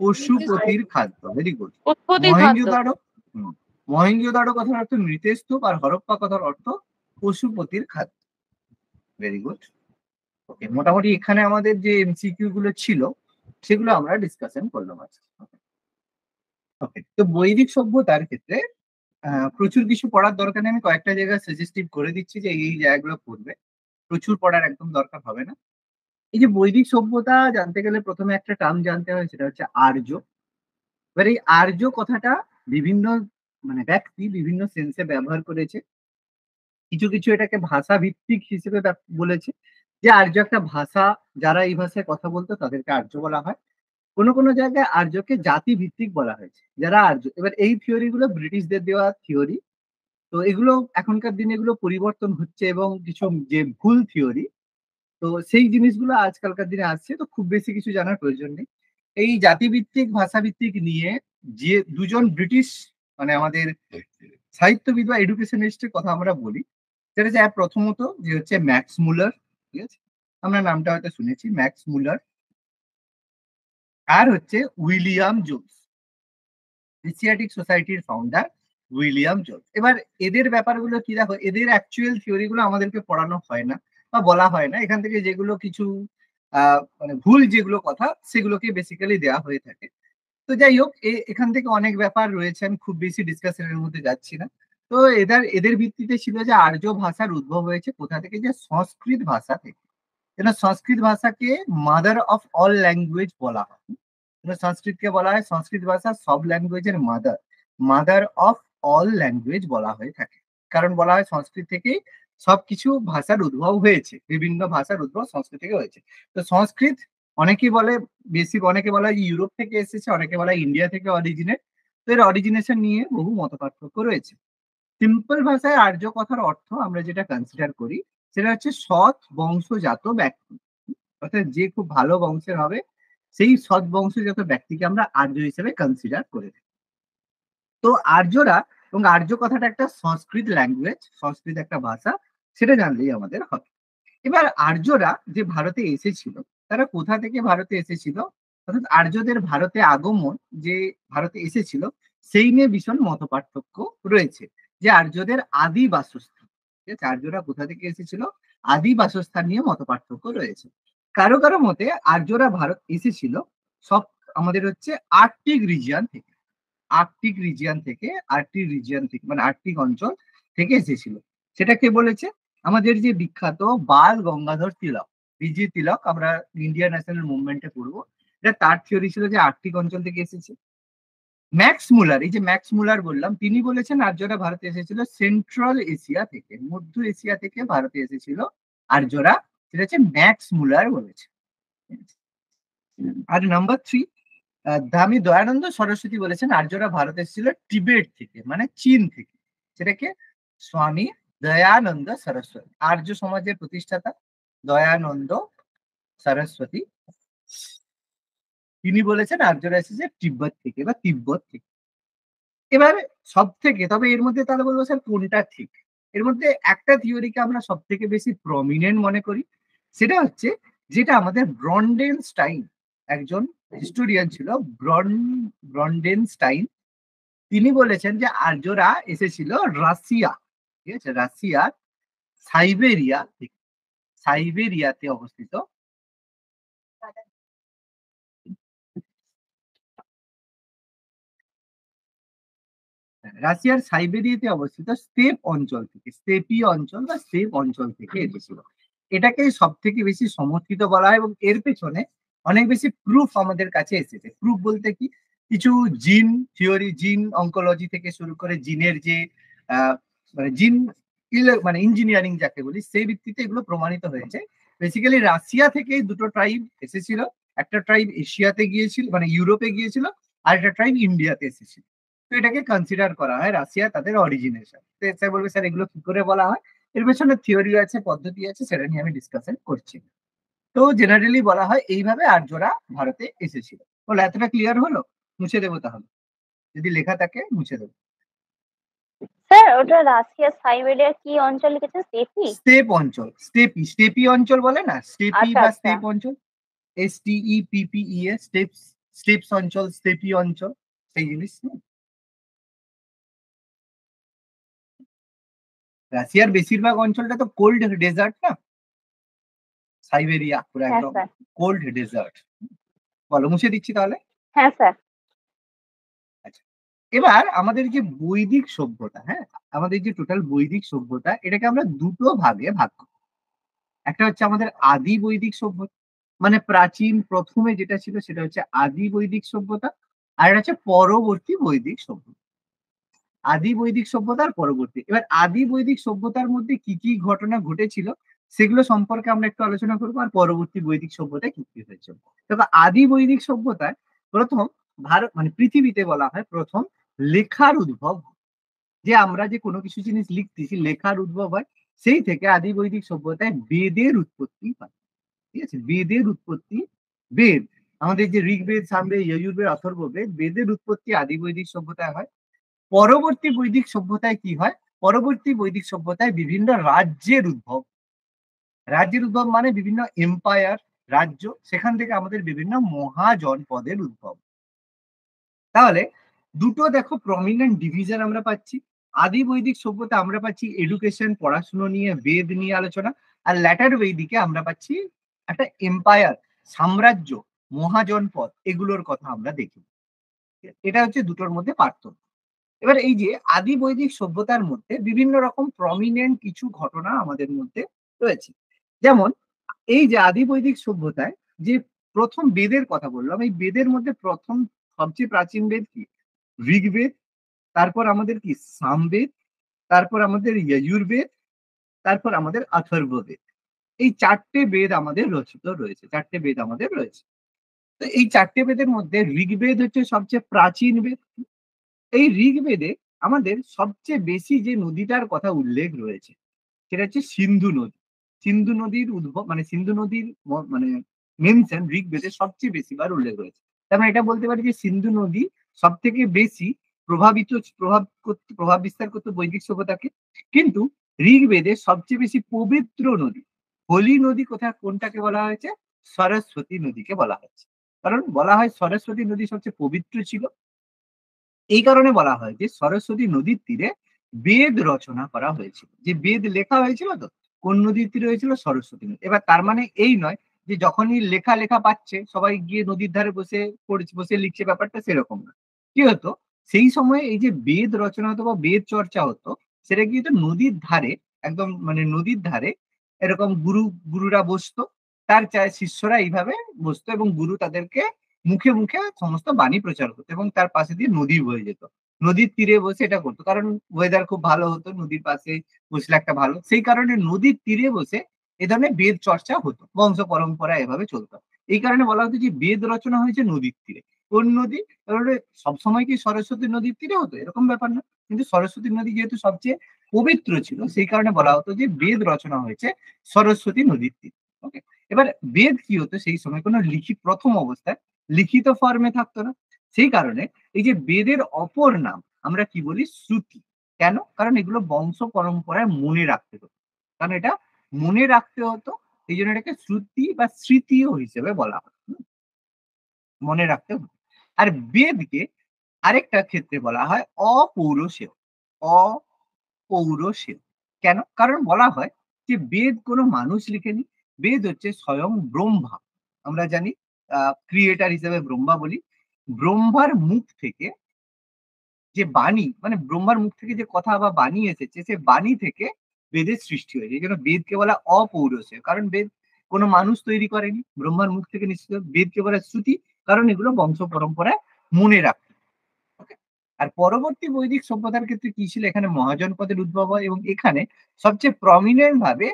পশুপতির খাদ্য। Very good. মহেঞ্জোদারো কথার অর্থ মৃতের স্তূপ, আর হরপ্পা কথার অর্থ পশুপতির খাদ্য। Very good. ওকে, মোটামুটি এখানে আমাদের যে এমসিকিউ গুলো ছিল সেগুলো আমরা ডিসকাশন করলাম আজকে। ওকে, তো বৈদিক সভ্যতার ক্ষেত্রে প্রচুর কিছু পড়ার দরকার নেই, আমি কয়েকটা জায়গায় সাজেস্টিভ করে দিচ্ছি যে এই জায়গাগুলো পড়বে, প্রচুর পড়ার একদম দরকার হবে না। এই যে বৈদিক সভ্যতা জানতে গেলে প্রথমে একটা টার্ম জানতে হয়, সেটা হচ্ছে আর্য। এবার এই আর্য কথাটা বিভিন্ন মানে ব্যক্তি বিভিন্ন সেন্সে ব্যবহার করেছে। কিছু কিছু এটাকে ভাষা ভিত্তিক হিসেবে বলেছে, যে আর্য একটা ভাষা, যারা এই ভাষায় কথা বলতো তাদেরকে আর্য বলা হয়। কোনো কোনো জায়গায় আর্যকে জাতি ভিত্তিক বলা হয়েছে, যারা আর্য। এবার এই থিওরি গুলো ব্রিটিশদের দেওয়া থিওরি, তো এগুলো এখনকার দিনে এগুলো পরিবর্তন হচ্ছে, এবং কিছু যে ভুল থিওরি, তো সেই জিনিসগুলো আজকালকার দিনে আসছে, তো খুব বেশি কিছু জানার প্রয়োজন নেই। এই জাতিভিত্তিক ভাষাভিত্তিক নিয়ে যে দুজন ব্রিটিশ মানে আমাদের সাহিত্যবিদ বা এডুকেশনিস্টের কথা আমরা বলি, সেটা হচ্ছে প্রথমত যে হচ্ছে ম্যাক্স মুলার। ঠিক আছে, আমরা নামটা হয়তো শুনেছি, ম্যাক্স মুলার। আর হচ্ছে উইলিয়াম জোন্স, এশিয়াটিক সোসাইটির ফাউন্ডার উইলিয়াম জোন্স। এবার এদের ব্যাপারগুলো কি, দেখো এদের অ্যাকচুয়াল থিওরিগুলো আমাদেরকে পড়ানো হয় না বা বলা হয় না, এখান থেকে যেগুলো কিছু মানে ভুল যেগুলো কথা, সেগুলোকে বেসিক্যালি দেওয়া হয়ে থাকে। তো যাই হোক, এখান থেকে অনেক ব্যাপার রয়েছে, আমি খুব বেশি ডিসকাশনের মধ্যে যাচ্ছি না। তো এদের ভিত্তিতে ছিল যে আর্য ভাষার উদ্ভব হয়েছে কোথা থেকে, যে সংস্কৃত ভাষা থেকে। যেন সংস্কৃত ভাষাকে মাদার অফ অল ল্যাঙ্গুয়েজ বলা হয়, সংস্কৃতকে বলা হয় সংস্কৃত ভাষা সব ল্যাঙ্গুয়েজের mother, mother of all language বলা হয়ে থাকে। কারণ বলা হয় সংস্কৃত থেকেই সবকিছু ভাষার উদ্ভব হয়েছে, বিভিন্ন ভাষার উদ্ভব সংস্কৃত থেকে হয়েছে। তো সংস্কৃত অনেকেই বলে, অনেকে বলা হয় ইউরোপ থেকে এসেছে, অনেকে বলা হয় ইন্ডিয়া থেকে অরিজিনেট। তো এর অরিজিনেশন নিয়ে বহু মত পার্থক্য রয়েছে। সিম্পল ভাষায় আর্য কথার অর্থ আমরা যেটা কনসিডার করি, সেটা হচ্ছে সৎ বংশজাত ব্যক্তি, অর্থাৎ যে খুব ভালো বংশের হবে, সেই সৎ বংশজাত ব্যক্তিকে আমরা আর্য হিসেবে কনসিডার করে থাকি। তো আর্যরা, এবং আর্য কথাটা একটা সংস্কৃত ল্যাঙ্গুয়েজ, সংস্কৃত একটা ভাষা, সেটা জানলেই আমাদের হবে। এবার আর্যরা যে ভারতে এসেছিল, তারা কোথা থেকে ভারতে এসেছিল, অর্থাৎ আর্যদের ভারতে আগমন যে ভারতে এসেছিল, সেই নিয়ে ভীষণ মত পার্থক্য রয়েছে, যে আর্যদের আদি বাসস্থান। ঠিক আছে, আর্যরা কোথা থেকে এসেছিল, আদি বাসস্থান নিয়ে মত পার্থক্য রয়েছে। কারো কারো মতে আর্যরা ভারত এসেছিল সব আমাদের হচ্ছে আর্কটিক রিজিয়ন থেকে, মানে আর্কটিক অঞ্চল থেকে এসেছিল। সেটা কে বলেছে? আমাদের যে বিখ্যাত বাল গঙ্গাধর তিলক, বিজি তিলক, আমরা ইন্ডিয়ান ন্যাশনাল মুভমেন্টে পড়বো, এটা তার থিওরি ছিল যে আর্কটিক অঞ্চল থেকে এসেছে। ম্যাক্স মুলার, এই যে ম্যাক্স মুলার বললাম, তিনি বলেছেন আর্যরা ভারতে এসেছিল সেন্ট্রাল এশিয়া থেকে, মধ্য এশিয়া থেকে ভারতে এসেছিল আর্যরা, সেটা হচ্ছে ম্যাক্স মুলার বলেছে। আর নাম্বার 3, দামি দয়ানন্দ সরস্বতী বলেছেন আর্যরা ভারতে এসেছিল টিবেট থেকে, মানে চীন থেকে। সেটাকে স্বামী দয়ানন্দ সরস্বতী, আর্য সমাজের প্রতিষ্ঠাতা, দয়ানন্দ সরস্বতী। তিনি বলেছেন আর্যরা এসেছে তিব্বত থেকে বা তিব্বত থেকে। এবার সব থেকে, তবে এর মধ্যে তাহলে বলবো স্যার কোনটা ঠিক? এর মধ্যে একটা থিওরিকে আমরা সব থেকে বেশি প্রমিনেন্ট মনে করি, সেটা হচ্ছে যেটা আমাদের ব্রন্ডেনস্টাইন, একজন হিস্টোরিয়ান ছিল ব্রন্ডেনস্টাইন। তিনি বলেছেন যে আর্যরা এসেছিল রাশিয়া, ঠিক আছে, রাশিয়ার সাইবেরিয়া থেকে, সাইবেরিয়াতে অবস্থিত রাশিয়ার সাইবেরিয়াতে অবস্থিত স্টেপ অঞ্চল থেকে, স্টেপি অঞ্চল বা স্টেপ অঞ্চল থেকে এসেছিল। এটাকে সব থেকে বেশি সমর্থিত বলা হয় এবং এর পেছনে অনেক বেশি প্রুফ আমাদের কাছে এসেছে। প্রুফ বলতে কি, কিছু জিন থিওরি, জিন অঙ্কোলজি থেকে শুরু করে জিনের যে মানে জিন মানে ইঞ্জিনিয়ারিং যাকে বলি, সেই ভিত্তিতে এগুলো প্রমাণিত হয়েছে। বেসিক্যালি রাশিয়া থেকে দুটো ট্রাইব এসেছিল, একটা ট্রাইব এশিয়াতে গিয়েছিল মানে ইউরোপে গিয়েছিল, আর একটা ট্রাইব ইন্ডিয়াতে এসেছিল। তো এটাকে কনসিডার করা হয় রাশিয়া তাদের অরিজিনেশন। তো স্যার বলবে স্যার এগুলো কি করে বলা হয়, এর পেছনে থিওরি আছে, পদ্ধতি আছে, সেটা নিয়ে আমি ডিসকাশন করছি। তো জেনারেলি বলা হয় এইভাবে আর্যরা ভারতে এসেছিল। বলে এতটা ক্লিয়ার হলো? মুছে দেবো তাহলে, যদি লেখা থাকে মুছে দেবো। স্যার ওটা রাশিয়া সাইবেরিয়ার কি অঞ্চল লিখেছেন? স্টেপি? স্টেপ অঞ্চল, স্টেপি, স্টেপি অঞ্চল বলে না, স্টেপি আচ্ছা বা আচ্ছা। স্টেপ অঞ্চল, STEPPE, স্টেপস, স্টেপস অঞ্চল, স্টেপি অঞ্চল, সেই জিনিস। রাশিয়ার বেশিরভাগ অঞ্চলটা তো কোল্ড ডেজার্ট না, সাইবেরিয়া পুরো হ্যাঁ একদম স্যার। Cold dessert. বলো, মুছে দিচ্ছি তাহলে। হ্যাঁ স্যার। আচ্ছা, এবার আমাদের যে বৈদিক সভ্যতা, হ্যাঁ, আমাদের যে টোটাল বৈদিক সভ্যতা, এটাকে আমরা দুটো ভাগে ভাগ করি। একটা হচ্ছে আমাদের আদি বৈদিক সভ্যতা, মানে প্রাচীন প্রথমে যেটা ছিল সেটা হচ্ছে আদি বৈদিক সভ্যতা, আর এটা হচ্ছে পরবর্তী বৈদিক সভ্যতা। আদি বৈদিক সভ্যতার পরবর্তী, এবার আদি বৈদিক সভ্যতার মধ্যে কি কি ঘটনা ঘটেছিল সেগুলো সম্পর্কে আমরা একটু আলোচনা করবো, আর পরবর্তী বৈদিক সভ্যতায় কি কি হয়েছিল। তবে আদি বৈদিক সভ্যতায় প্রথম ভারত মানে পৃথিবীতে বলা হয় প্রথম লেখার উদ্ভব, যে আমরা যে কোনো কিছু জিনিস লিখতেছি লেখার উদ্ভব হয়, সেই থেকে আদি বৈদিক সভ্যতায় বেদের উৎপত্তি হয়। ঠিক আছে, বেদের উৎপত্তি, বেদ আমাদের যে ঋগ্বেদ, সামবেদ, যজুর্বেদ, অথর্ববেদ, বেদের উৎপত্তি আদি বৈদিক সভ্যতায় হয়। পরবর্তী বৈদিক সভ্যতায় কি হয়, পরবর্তী বৈদিক সভ্যতায় বিভিন্ন রাজ্যের উদ্ভব। রাজ্যের উদ্ভব মানে বিভিন্ন এম্পায়ার, রাজ্য, সেখান থেকে আমাদের বিভিন্ন মহাজনপদের উদ্ভব। তাহলে দুটো দেখো প্রমিনেন্ট ডিভিশন আমরা পাচ্ছি। আদি বৈদিক সভ্যতা আমরা পাচ্ছি এডুকেশন, পড়াশুনো নিয়ে, বেদ নিয়ে আলোচনা, আর ল্যাটার বৈদিকে আমরা পাচ্ছি একটা এম্পায়ার, সাম্রাজ্য, মহাজনপদ, এগুলোর কথা আমরা দেখি। এটা হচ্ছে দুটোর মধ্যে পার্থক্য। এবার এই যে আদি বৈদিক সভ্যতার মধ্যে বিভিন্ন রকম প্রমিনেন্ট কিছু ঘটনা আমাদের মধ্যে রয়েছে। যেমন এই যে আদি বৈদিক সভ্যতায় যে প্রথম বেদের কথা বললাম, এই বেদের মধ্যে প্রথম সবচেয়ে প্রাচীন বেদ কি? ঋগ্বেদ, তারপর আমাদের কি সামবেদ, তারপর আমাদের যজুর্বেদ, তারপর আমাদের অথর্ববেদ। এই চারটে বেদ আমাদের রচিত রয়েছে, চারটে বেদ আমাদের রয়েছে। তো এই চারটে বেদের মধ্যে ঋগ্বেদ হচ্ছে সবচেয়ে প্রাচীন বেদ। এই ঋগ্বেদে আমাদের সবচেয়ে বেশি যে নদীটার কথা উল্লেখ রয়েছে সেটা হচ্ছে সিন্ধু নদী। সিন্ধু নদীর উদ্ভব মানে সিন্ধু নদীর মানে মেনশন ঋগ্বেদে সবচেয়ে বেশি বার উল্লেখ রয়েছে। তার মানে এটা বলতে পারি যে সিন্ধু নদী সব থেকে বেশি প্রভাব বিস্তার করতো বৈদিক সভ্যতাকে। কিন্তু ঋগ্বেদে সবচেয়ে বেশি পবিত্র নদী, হোলি নদী কোনটাকে বলা হয়েছে? সরস্বতী নদীকে বলা হয়েছে। কারণ বলা হয় সরস্বতী নদী সবচেয়ে পবিত্র ছিল। এই কারণে বলা হয় যে সরস্বতী নদীর তীরে বেদ রচনা করা হয়েছিল। যে বেদ লেখা হয়েছিল তো কোন নদীর তীরে হয়েছিল? সরস্বতী নদী। এবার তার মানে এই নয় যে যখনই লেখা লেখা পাচ্ছে সবাই গিয়ে নদীর ধারে বসে পড়ছে, বসে লিখছে, ব্যাপারটা সেরকম না। কি হতো, সেই সময় এই যে বেদ রচনা হতো বা বেদ চর্চা হতো, সেটা কি হতো, নদীর ধারে, একদম মানে নদীর ধারে এরকম গুরুরা বসতো, তার শিষ্যরা এইভাবে বসতো এবং গুরু তাদেরকে মুখে মুখে সমস্ত বাণী প্রচার করতো এবং তার পাশে দিয়ে নদী বয়ে যেত। নদীর তীরে বসে এটা করতো, কারণ ওয়েদার খুব ভালো হতো, নদীর পাশে বসলে একটা ভালো, সেই কারণে নদীর তীরে বসে এ ধরনের বেদ চর্চা হতো, বংশ পরম্পরা এভাবে চলতো। এই কারণে বলা হতো যে বেদ রচনা হয়েছে নদীর তীরে। কোন নদী? তাহলে সবসময় কি সরস্বতী নদীর তীরে হতো? এরকম ব্যাপার না, কিন্তু সরস্বতী নদী যেহেতু সবচেয়ে পবিত্র ছিল সেই কারণে বলা হতো যে বেদ রচনা হয়েছে সরস্বতী নদীর তীরে। ওকে, এবার বেদ কি হতো সেই সময় কোনো প্রথম অবস্থায় লিখিত ফর্মে থাকতো না। সেই কারণে এই যে বেদের অপর নাম আমরা কি বলি শ্রুতি। কেন? কারণ এগুলো বংশ পরম্পরায় মনে রাখতে হতো। কারণ এটা মনে রাখতে হতো, এই জন্য এটাকে শ্রুতি বা স্মৃতিও হিসেবে বলা হয়। মনে রাখতে হতো। আর বেদকে আরেকটা ক্ষেত্রে বলা হয় অপৌরুষেয়। অপৌরুষেয়। কেন? কারণ বলা হয় যে বেদ কোনো মানুষ লিখেনি। বেদ হচ্ছে স্বয়ং ব্রহ্মা। আমরা জানি ক্রিয়েটর হিসেবে ব্রহ্মা বলি। ব্রহ্মার মুখ থেকে যে বাণী মানে ব্রহ্মার মুখ থেকে যে কথা বা বাণী এসেছে সে বাণী থেকে বেদের সৃষ্টি হয়েছে। এই জন্য বেদকে বলা অপৌরুষেয়। কারণ বেদ কোনো মানুষ তৈরি করেনি। ব্রহ্মার মুখ থেকে নিশ্চিত। বেদকে বলা শ্রুতি, কারণ এগুলো বংশ পরম্পরায় মনে রাখে। ওকে? আর পরবর্তী বৈদিক সভ্যতার ক্ষেত্রে কি ছিল? এখানে মহাজনপদের উদ্ভব হয় এবং এখানে সবচেয়ে প্রমিনেন্ট ভাবে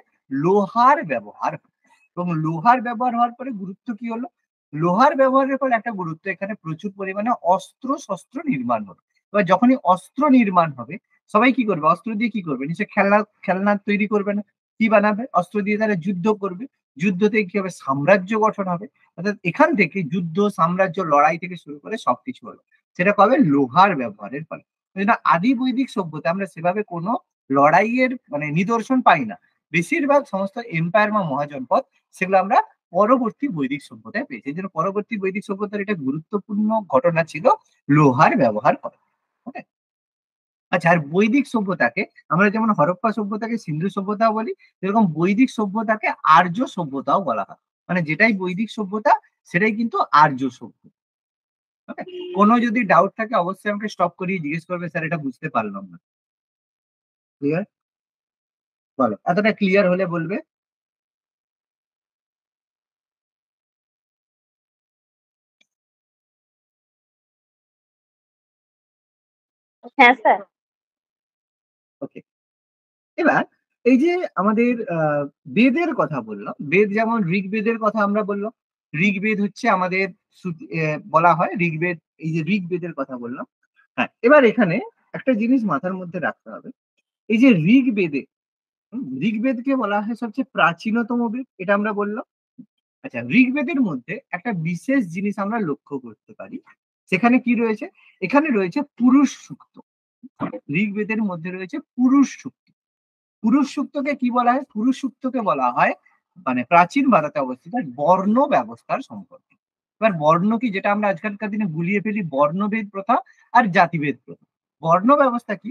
লোহার ব্যবহার হয়। এবং লোহার ব্যবহার হওয়ার পরে গুরুত্ব কি হলো? লোহার ব্যবহারের ফলে একটা গুরুত্ব, এখানে প্রচুর পরিমাণে অস্ত্র-শস্ত্র নির্মাণ হলো। এবার যখনই অস্ত্র নির্মাণ হবে, সবাই কি করবে? অস্ত্র দিয়ে কি করবে? নিশ্চয়ই খেলনা তৈরি করবে না। কি বানাবে? অস্ত্র দিয়ে তারা যুদ্ধ করবে। যুদ্ধ থেকে কি হবে? সাম্রাজ্য গঠন হবে। অর্থাৎ এখান থেকে যুদ্ধ, সাম্রাজ্য, লড়াই থেকে শুরু করে সবকিছু হলো। সেটা কবে? লোহার ব্যবহারের ফলে। যেটা আদি বৈদিক সভ্যতা আমরা সেভাবে কোনো লড়াইয়ের মানে নিদর্শন পাই না। বেশিরভাগ সমস্ত এম্পায়ার বা মহাজনপদ সেগুলো আমরা পরবর্তী বৈদিক সভ্যতায় পেয়েছি। এই জন্য পরবর্তী বৈদিক সভ্যতার এটা গুরুত্বপূর্ণ ঘটনা ছিল লোহার ব্যবহার করা। ওকে? আচ্ছা, আর বৈদিক সভ্যতাকে আমরা যেমন হরপ্পা সভ্যতাকে সিন্ধু সভ্যতাও বলি, সেরকম বৈদিক সভ্যতাকে আর্য সভ্যতাও বলা হয়। মানে যেটাই বৈদিক সভ্যতা সেটাই কিন্তু আর্য সভ্যতা। ওকে? কোনো যদি ডাউট থাকে অবশ্যই আমাকে স্টপ করিয়ে জিজ্ঞেস করবে, স্যার এটা বুঝতে পারলাম না। ক্লিয়ার? বলো। এতটা ক্লিয়ার হলে বলবে। হ্যাঁ স্যার। ওকে। এবার এই যে আমাদের বেদের কথা বললাম, বেদ যেমন ঋগ্বেদের কথা আমরা বললাম। ঋগ্বেদ হচ্ছে আমাদের বলা হয় ঋগ্বেদ, এই যে ঋগ্বেদের কথা বললাম। হ্যাঁ, এবার এখানে একটা জিনিস মাথার মধ্যে রাখতে হবে। এই যে ঋগ্বেদে, ঋগ্বেদকে বলা হয় সবচেয়ে প্রাচীনতম বেদ, এটা আমরা বললাম। আচ্ছা, ঋগ্বেদের মধ্যে একটা বিশেষ জিনিস আমরা লক্ষ্য করতে পারি। সেখানে কি রয়েছে? এখানে রয়েছে পুরুষ সূক্ত। ঋগ্বেদের মধ্যে রয়েছে পুরুষ সূক্ত। পুরুষ সূক্তকে কি বলা হয়? পুরুষ সূক্তকে বলা হয় মানে প্রাচীন ভারতে অবস্থিত বর্ণ ব্যবস্থার সম্পর্কে। এবার বর্ণ কি? যেটা আমরা আজকালকার দিনে গুলিয়ে ফেলি বর্ণভেদ প্রথা আর জাতিভেদ প্রথা। বর্ণ ব্যবস্থা কি?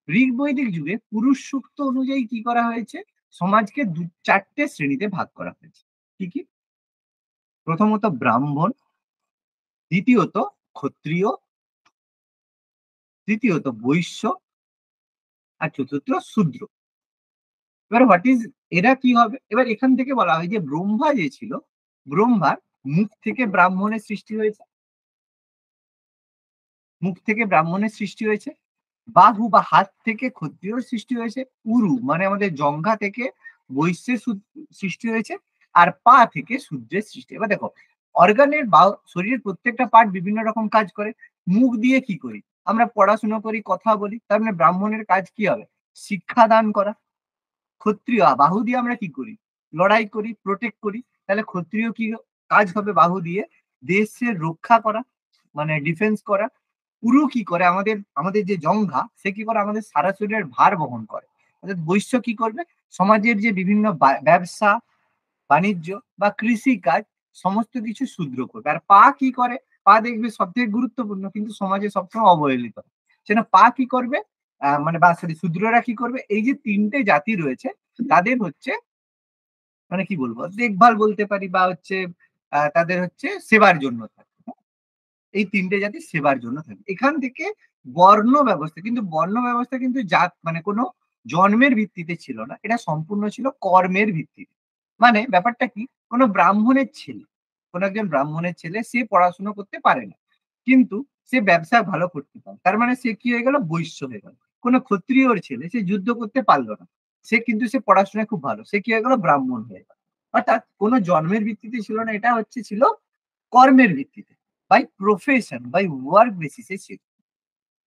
ঋগ বৈদিক যুগে পুরুষ সূক্ত অনুযায়ী কি করা হয়েছে? সমাজকে চারটে শ্রেণীতে ভাগ করা হয়েছে। কি কি? প্রথমত ব্রাহ্মণ, দ্বিতীয়ত ক্ষত্রিয়, তৃতীয়ত বৈশ্য, আর চতুর্থ শূদ্র। এবার হোয়াট ইজ, এরা কি হবে? এবার এখান থেকে বলা হয় যে ব্রহ্মা যে ছিল, ব্রহ্মার মুখ থেকে ব্রাহ্মণের সৃষ্টি হয়েছে। মুখ থেকে ব্রাহ্মণের সৃষ্টি হয়েছে। বাহু বা হাত থেকে ক্ষত্রিয়র সৃষ্টি হয়েছে। উরু মানে আমাদের জঙ্ঘা থেকে বৈশ্যের সৃষ্টি হয়েছে। আর পা থেকে শূদ্রের সৃষ্টি। এবার দেখো, অর্গানের বা শরীরের প্রত্যেকটা পার্ট বিভিন্ন রকম কাজ করে। মুখ দিয়ে কি করি? আমরা পড়াশোনা করি, কথা বলি। তার মানে ব্রাহ্মণের কাজ কি হবে? শিক্ষা দান করা। ক্ষত্রিয় বাহু দিয়ে আমরা কি করি? লড়াই করি, প্রোটেক্ট করি। তাহলে ক্ষত্রিয় কি কাজ হবে? বাহু দিয়ে দেশের রক্ষা করা, মানে ডিফেন্স করা। পুরু কি করে? আমাদের আমাদের যে জঙ্ঘা সে কি করে? আমাদের সারা শরীরের ভার বহন করে। অর্থাৎ বৈশ্য কি করবে? সমাজের যে বিভিন্ন ব্যবসা বাণিজ্য বা কৃষি কাজ সমস্ত কিছু শূদ্র করবে। আর পা কি করে? পা দেখবে সব থেকে গুরুত্বপূর্ণ, কিন্তু সমাজে সবসময় অবহেলিত। সেটা পা কি করবে? মানে বা সরি, শূদ্ররা কি করবে? এই যে তিনটে জাতি রয়েছে তাদের হচ্ছে মানে কি বলবো, দেখভাল বলতে পারি, বা হচ্ছে তাদের হচ্ছে সেবার জন্য থাকে। এই তিনটে জাতি সেবার জন্য থাকে। এখান থেকে বর্ণ ব্যবস্থা, কিন্তু বর্ণ ব্যবস্থা কিন্তু জাত মানে কোনো জন্মের ভিত্তিতে ছিল না, এটা সম্পূর্ণ ছিল কর্মের ভিত্তিতে। মানে ব্যাপারটা কি? কোনো ব্রাহ্মণের ছেলে, কোনো একজন ব্রাহ্মণের ছেলে সে পড়াশোনা করতে পারে না, কিন্তু সে ব্যবসা ভালো করতে পারে, তার মানে সে কি হয়ে গেল? বৈশ্য হয়ে গেল। কোনো ক্ষত্রিয়র ছেলে সে যুদ্ধ করতে পারলো না, সে কিন্তু সে পড়াশোনায় খুব ভালো, সে কি হয়ে গেল? ব্রাহ্মণ হয়ে গেল। অর্থাৎ কোনো জন্মের ভিত্তিতে ছিল না, এটা হচ্ছে ছিল কর্মের ভিত্তিতে, বাই প্রফেশন, বাই ওয়ার্ক বেসিসে ছিল।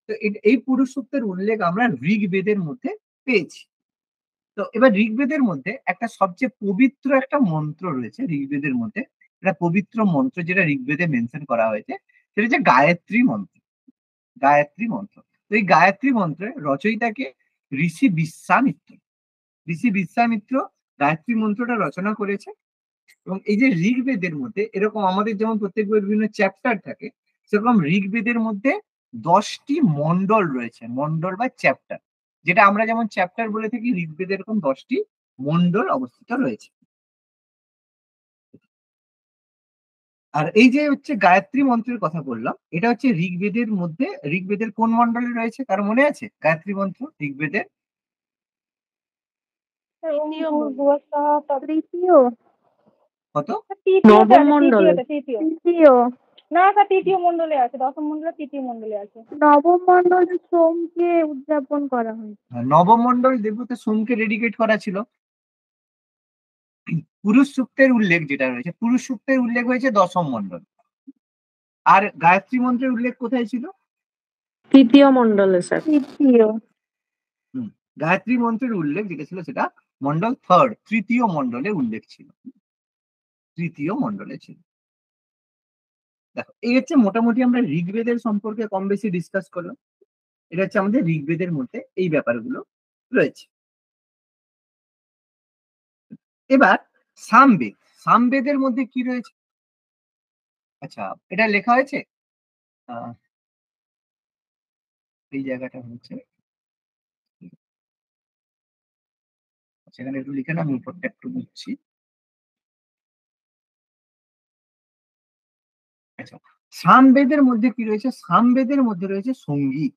তো এই পুরুষ সূক্তের উল্লেখ আমরা ঋগ্বেদের মধ্যে পেয়েছি। তো এবার ঋগ্বেদের মধ্যে একটা সবচেয়ে পবিত্র একটা মন্ত্র রয়েছে ঋগ্বেদের মধ্যে। একটা পবিত্র মন্ত্র যেটা ঋগ্বেদে মেনশন করা হয়েছে, সেটা হচ্ছে গায়ত্রী মন্ত্র। গায়ত্রী মন্ত্র। তো এই গায়ত্রী মন্ত্রের রচয়িতাকে ঋষি বিশ্বামিত্র। ঋষি বিশ্বামিত্র গায়ত্রী মন্ত্রটা রচনা করেছে। এবং এই যে ঋগ্বেদের মধ্যে এরকম আমাদের যেমন প্রত্যেক বইয়ের বিভিন্ন চ্যাপ্টার থাকে, সেরকম ঋগ্বেদের মধ্যে 10টি মন্ডল রয়েছে, মন্ডল বা চ্যাপ্টার। যেটা আমরা যেমন চ্যাপ্টার বলে থাকি, ঋগ্বেদের এরকম 10টি মন্ডল অবস্থিত রয়েছে। আর এই যে হচ্ছে গায়ত্রী মন্ত্রের কথা বললাম, এটা হচ্ছে ঋগ্বেদের মধ্যে, ঋগ্বেদের কোন মন্ডলে রয়েছে কারো মনে আছে গায়ত্রী মন্ত্র ঋগ্বেদের? তৃতীয় মন্ডল। তৃতীয় কত? তৃতীয়তে নবম আছে, মণ্ডলে। তৃতীয় না স্যার, তৃতীয় মণ্ডলে আছে, দশম মণ্ডলে তৃতীয় মণ্ডলে আছে। নবম মণ্ডলে সোমকে উদযাপন করা হয়। নবম মন্ডল দেবতা সোমকে ডেডিকেট করা ছিল। পুরুষ সূক্তের উল্লেখ যেটা রয়েছে, পুরুষ সূক্তের উল্লেখ হয়েছে দশম মন্ডল। আর গায়ত্রী মন্ত্রের উল্লেখ কোথায় ছিল? তৃতীয় মণ্ডলে স্যার। তৃতীয়। গায়ত্রী মন্ত্রের উল্লেখ যেটা ছিল সেটা মন্ডল থার্ড, তৃতীয় মন্ডলে উল্লেখ ছিল, তৃতীয় মন্ডলে ছিল। দেখো, এই হচ্ছে মোটামুটি আমরা ঋগ্বেদের সম্পর্কে কম বেশি ডিসকাস করলাম। এটা হচ্ছে আমাদের ঋগ্বেদের মধ্যে এই ব্যাপারগুলো রয়েছে। এবার সামবেদ, সামবেদের মধ্যে কি রয়েছে? আচ্ছা, এটা লেখা হয়েছে, এই জায়গাটা হচ্ছে সেখানে একটু লিখে না, আমি উপরটা একটু বুঝছি। আচ্ছা, সামবেদের মধ্যে কি রয়েছে? সামবেদের মধ্যে রয়েছে সঙ্গীত,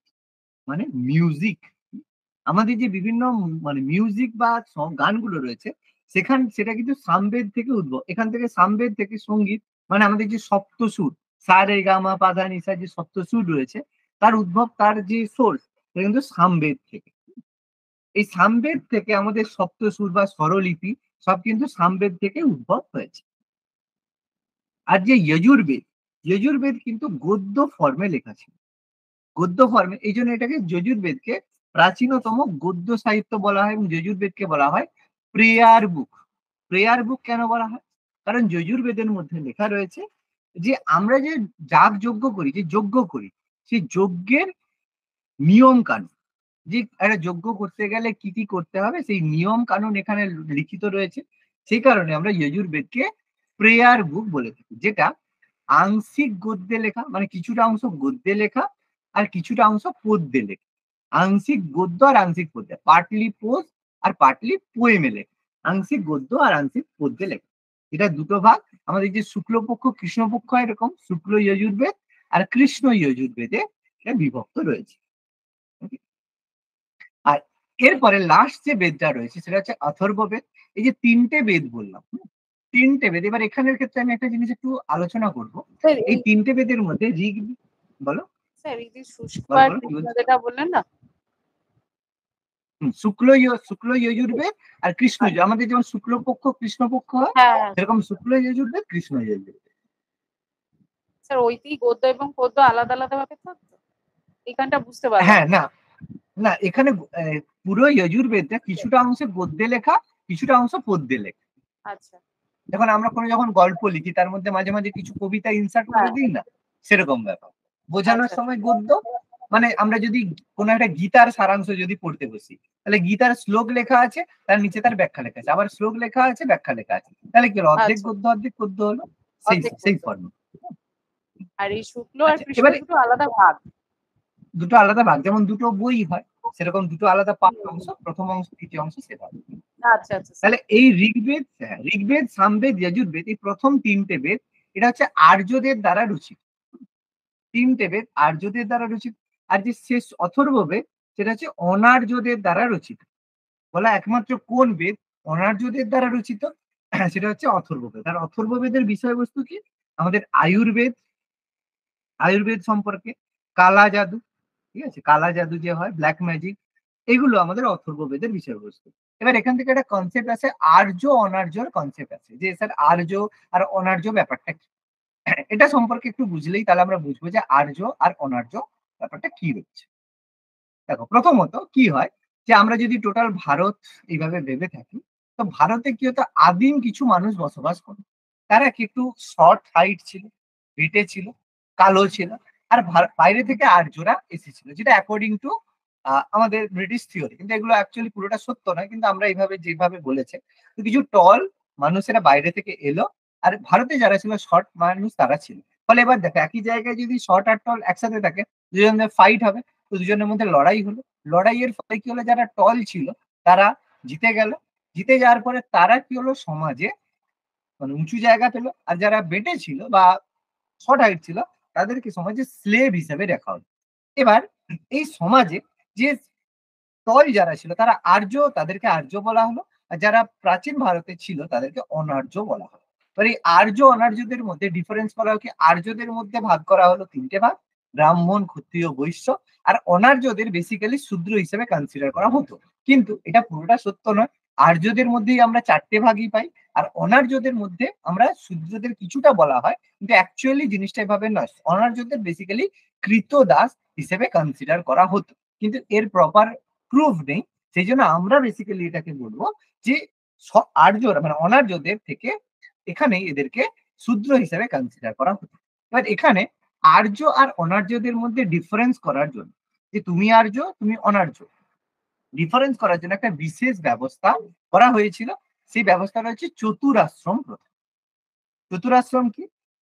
মানে মিউজিক। আমাদের যে বিভিন্ন মানে মিউজিক বা গানগুলো রয়েছে, সেটা কিন্তু সামবেদ থেকে উদ্ভব। এখান থেকে সামবেদ থেকে সঙ্গীত, মানে আমাদের যে সপ্তসুর, সা রে গা মা পা ধা নি সা, যে সপ্তসুর রয়েছে, তার উদ্ভব, তার যে সোর্স, সেটা কিন্তু সামবেদ থেকে। এই সামবেদ থেকে আমাদের সপ্তসুর বা স্বরলিপি সব কিন্তু সামবেদ থেকে উদ্ভব হয়েছে। আর যে যজুর্বেদ, যজুর্বেদ কিন্তু গদ্য ফর্মে লেখা ছিল, গদ্য ফর্মে। এই জন্য এটাকে যজুর্বেদকে প্রাচীনতম গদ্য সাহিত্য বলা হয়, এবং যজুর্বেদকে বলা হয় প্রেয়ার বুক। প্রেয়ার বুক কেন বলা হয়? কারণ যজুর্বেদের মধ্যে লেখা রয়েছে যে আমরা যে যাগ যজ্ঞ করি, যে যজ্ঞ করি, সেই যজ্ঞের নিয়ম কানুন, যে একটা যজ্ঞ করতে গেলে কি কি করতে হবে, সেই নিয়ম কানুন এখানে লিখিত রয়েছে। সেই কারণে আমরা যজুর্বেদকে প্রেয়ার বুক বলে থাকি, যেটা আংশিক গদ্যে লেখা, মানে কিছুটা অংশ গদ্যে লেখা আর কিছুটা অংশ পদ্যে লেখা। আংশিক গদ্য আর আংশিক পদ্যে, পার্টলি পোজ আর পার্টলি পোয়েমে লেখা। আংশিক গদ্য আর আংশিক পদ্যে লেখা, এটা দুটো ভাগ। আমাদের যে শুক্লপক্ষ কৃষ্ণপক্ষ, এরকম শুক্ল যজুর্বেদ আর কৃষ্ণ যজুর্বেদে এটা বিভক্ত রয়েছে। আর এরপরে লাস্ট যে বেদটা রয়েছে সেটা হচ্ছে অথর্ববেদ। এই যে তিনটে বেদ বললাম, তিনটে বেদ, এবার এখানের ক্ষেত্রে আমি একটা জিনিস একটু আলোচনা করব। এই তিনটে বেদের মধ্যে ঋগ, বলো স্যার এই যে শুষ্ক বলো আর বলো, কি কৃষ্ণ বলছো? যেটা বললেন না, শুক্ল যজুর্বেদ আর কৃষ্ণ, আমাদের যেমন শুক্লপক্ষ কৃষ্ণপক্ষ হয়, হ্যাঁ হ্যাঁ সেরকম শুক্ল যজুর্বেদ কৃষ্ণ যজুর্বেদ। স্যার, ওইতেই গদ্য এবং পদ্য আলাদা আলাদা ভাবে থাকতো, এখানটা বুঝতে পারলাম হ্যাঁ, না না, এখানে পুরো যজুর্বেদটা কিছুটা অংশে গদ্যে লেখা, কিছুটা অংশ পদ্যে লেখা। আচ্ছা যখন আমরা যখন গল্প লিখি, তার মধ্যে মাঝে মাঝে কিছু কবিতা ইনসার্ট করে হ্যাঁ দিই না, সেরকম ব্যাপার। বোঝানোর আচ্ছা সময় গদ্য, মানে আমরা যদি কোনো একটা গীতার সারাংশ যদি পড়তে বসি, তাহলে গীতার শ্লোক লেখা আছে, তার নিচে তার ব্যাখ্যা লেখা আছে, আবার শ্লোক লেখা আছে, ব্যাখ্যা লেখা আছে, তাহলে কি হলো? অর্ধেক আচ্ছা গদ্য অর্ধেক পদ্য হলো, সেই অর্ধেক সেই গদ্য। ফর্ম। আর এই শুক্ল আর আচ্ছা, কৃষ্ণ এবারে দুটো আলাদা ভাগ। দুটো আলাদা ভাগ, যেমন দুটো বই হয়, সেরকম দুটো আলাদা পাঠ অংশ, প্রথম অংশ দ্বিতীয় অংশ, সেটা। আচ্ছা আচ্ছা তাহলে এই ঋগ্বেদ, ঋগ্বেদ, সামবেদ, যজুর্বেদ, এই প্রথম তিনটে বেদ, এটা হচ্ছে আর্যদের দ্বারা রচিত। তিনটে বেদ আর্যদের দ্বারা রচিত। আর যে শেষ অথর্ববেদ, সেটা হচ্ছে অনার্যদের দ্বারা রচিত। বলা একমাত্র কোন বেদ অনার্যদের দ্বারা রচিত, সেটা হচ্ছে অথর্ববেদ। আর অথর্ববেদের বিষয়বস্তু কি? আমাদের আয়ুর্বেদ, আয়ুর্বেদ সম্পর্কে, কালা জাদু, ঠিক আছে, কালা জাদু যে হয়, ব্ল্যাক ম্যাজিক, এগুলো আমাদের অথর্ববেদের বিষয়বস্তু। এবার এখান থেকে একটা কনসেপ্ট আছে, আর্য অনার্যর কনসেপ্ট আছে, যে স্যার আর্য আর অনার্য ব্যাপারটা কি। এটা সম্পর্কে একটু বুঝলেই তাহলে আমরা বুঝবো যে আর্য আর অনার্য ব্যাপারটা কি রয়েছে। দেখো, প্রথমত কি হয়, যে আমরা যদি টোটাল ভারত এইভাবে ভেবে থাকি, তো ভারতে কি হতো, আদিম কিছু মানুষ বসবাস করতো। তারা কি একটু শর্ট হাইট ছিল, হেঁটে ছিল, কালো ছিল, আর বাইরে থেকে আর্যরা এসেছিল, যেটা অ্যাকর্ডিং টু আমাদের ব্রিটিশ থিওরি। কিন্তু এগুলো অ্যাকচুয়ালি পুরোটা সত্য নয়, কিন্তু আমরা এইভাবে যেভাবে বলেছে, তো কিছু টল মানুষেরা বাইরে থেকে এলো, আর ভারতে যারা ছিল শর্ট মানুষ তারা ছিল। ফলে এবার দেখো, একই জায়গায় যদি শর্ট আর টল একসাথে থাকে, দুজনের ফাইট হবে, তো দুজনের মধ্যে লড়াই হলো। লড়াইয়ের ফলে কি হলো, যারা টল ছিল তারা জিতে গেল। জিতে যাওয়ার পরে তারা কি হলো, সমাজে মানে উঁচু জায়গা পেলো, আর যারা বেটে ছিল বা শর্ট হাইট ছিল তাদেরকে সমাজে স্লেভ হিসেবে দেখা হলো। এবার এই সমাজে যে টল যারা ছিল তারা আর্য, তাদেরকে আর্য বলা হলো, আর যারা প্রাচীন ভারতে ছিল তাদেরকে অনার্য বলা হলো। এবার এই আর্য অনার্যদের মধ্যে ডিফারেন্স করা হলো কি, আর্যদের মধ্যে ভাগ করা হলো 3টে ভাগ, ব্রাহ্মণ, ক্ষত্রিয়, বৈশ্য। আর অনার্যদের বেসিক্যালি শূদ্র হিসেবে কনসিডার করা হতো। কিন্তু এটা পুরোটা সত্য নয়। আর্যদের মধ্যেই আমরা 4টে ভাগই পাই, আর অনার্যদের মধ্যে আমরা শূদ্রদের কিছুটা বলা হয়, কিন্তু অ্যাকচুয়ালি জিনিসটা এভাবে নয়। অনার্যদের বেসিক্যালি কৃতদাস হিসেবে কনসিডার করা হতো, কিন্তু এর প্রপার প্রুফ নেই। সেই জন্য আমরা বেসিক্যালি এটাকে বলবো যে আর্যরা মানে অনার্যদের থেকে এখানে এদেরকে শূদ্র হিসেবে কনসিডার করা হতো। এবার এখানে আর্য আর অনার্যদের মধ্যে ডিফারেন্স করার জন্য, যে তুমি আর্য তুমি অনার্য, ডিফারেন্স করার জন্য একটা বিশেষ ব্যবস্থা করা হয়েছিল। সেই ব্যবস্থাটা হচ্ছে চতুরাশ্রম প্রথা। চতুরাশ্রম কি,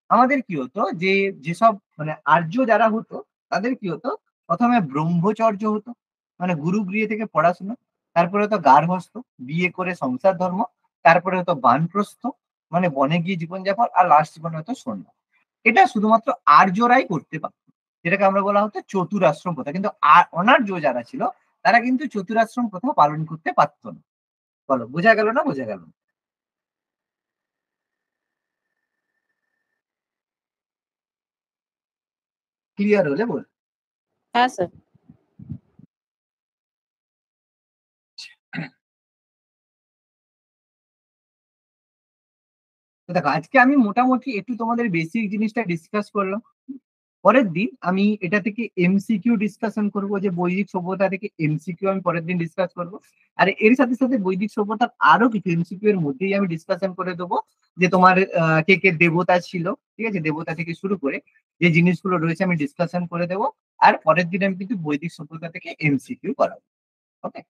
আমাদের কি হতো, যে যেসব মানে আর্য যারা হতো তাদের কি হতো, প্রথমে ব্রহ্মচর্য হতো, মানে গুরু গৃহে থেকে পড়াশোনা। তারপরে হতো গার্হস্থ, বিয়ে করে সংসার ধর্ম। তারপরে হতো বানপ্রস্থ, মানে বনে গিয়ে জীবনযাপন। আর লাস্ট জীবনে হতো সন্ন্যাস। এটা শুধুমাত্র আর্যরাই করতে পারত, যেটাকে আমরা বলা হতো চতুরাশ্রম প্রথা। কিন্তু অনার্য যারা ছিল তারা কিন্তু চতুরাশ্রম প্রথা পালন করতে পারতো না। বলো, বোঝা গেল না বোঝা গেল না? ক্লিয়ার হলে বল। হ্যাঁ স্যার। তো দেখো, আজকে আমি মোটামুটি একটু তোমাদের বেসিক জিনিসটা ডিসকাস করলাম। পরের দিন আমি এটা থেকে এমসিকিউ ডিসকাশন করব, যে বৈদিক সভ্যতা থেকে এমসিকিউ আমি পরের দিন ডিসকাস করব। আর এর সাথে সাথে বৈদিক সভ্যতার আরো কিছু এমসিকিউ এর মধ্যেই আমি ডিসকাশন করে দেবো, যে তোমার কে কে দেবতা ছিল, ঠিক আছে, দেবতা থেকে শুরু করে যে জিনিসগুলো রয়েছে আমি ডিসকাশন করে দেবো। আর পরের দিন আমি কিন্তু বৈদিক সভ্যতা থেকে এমসিকিউ করাবো। ওকে।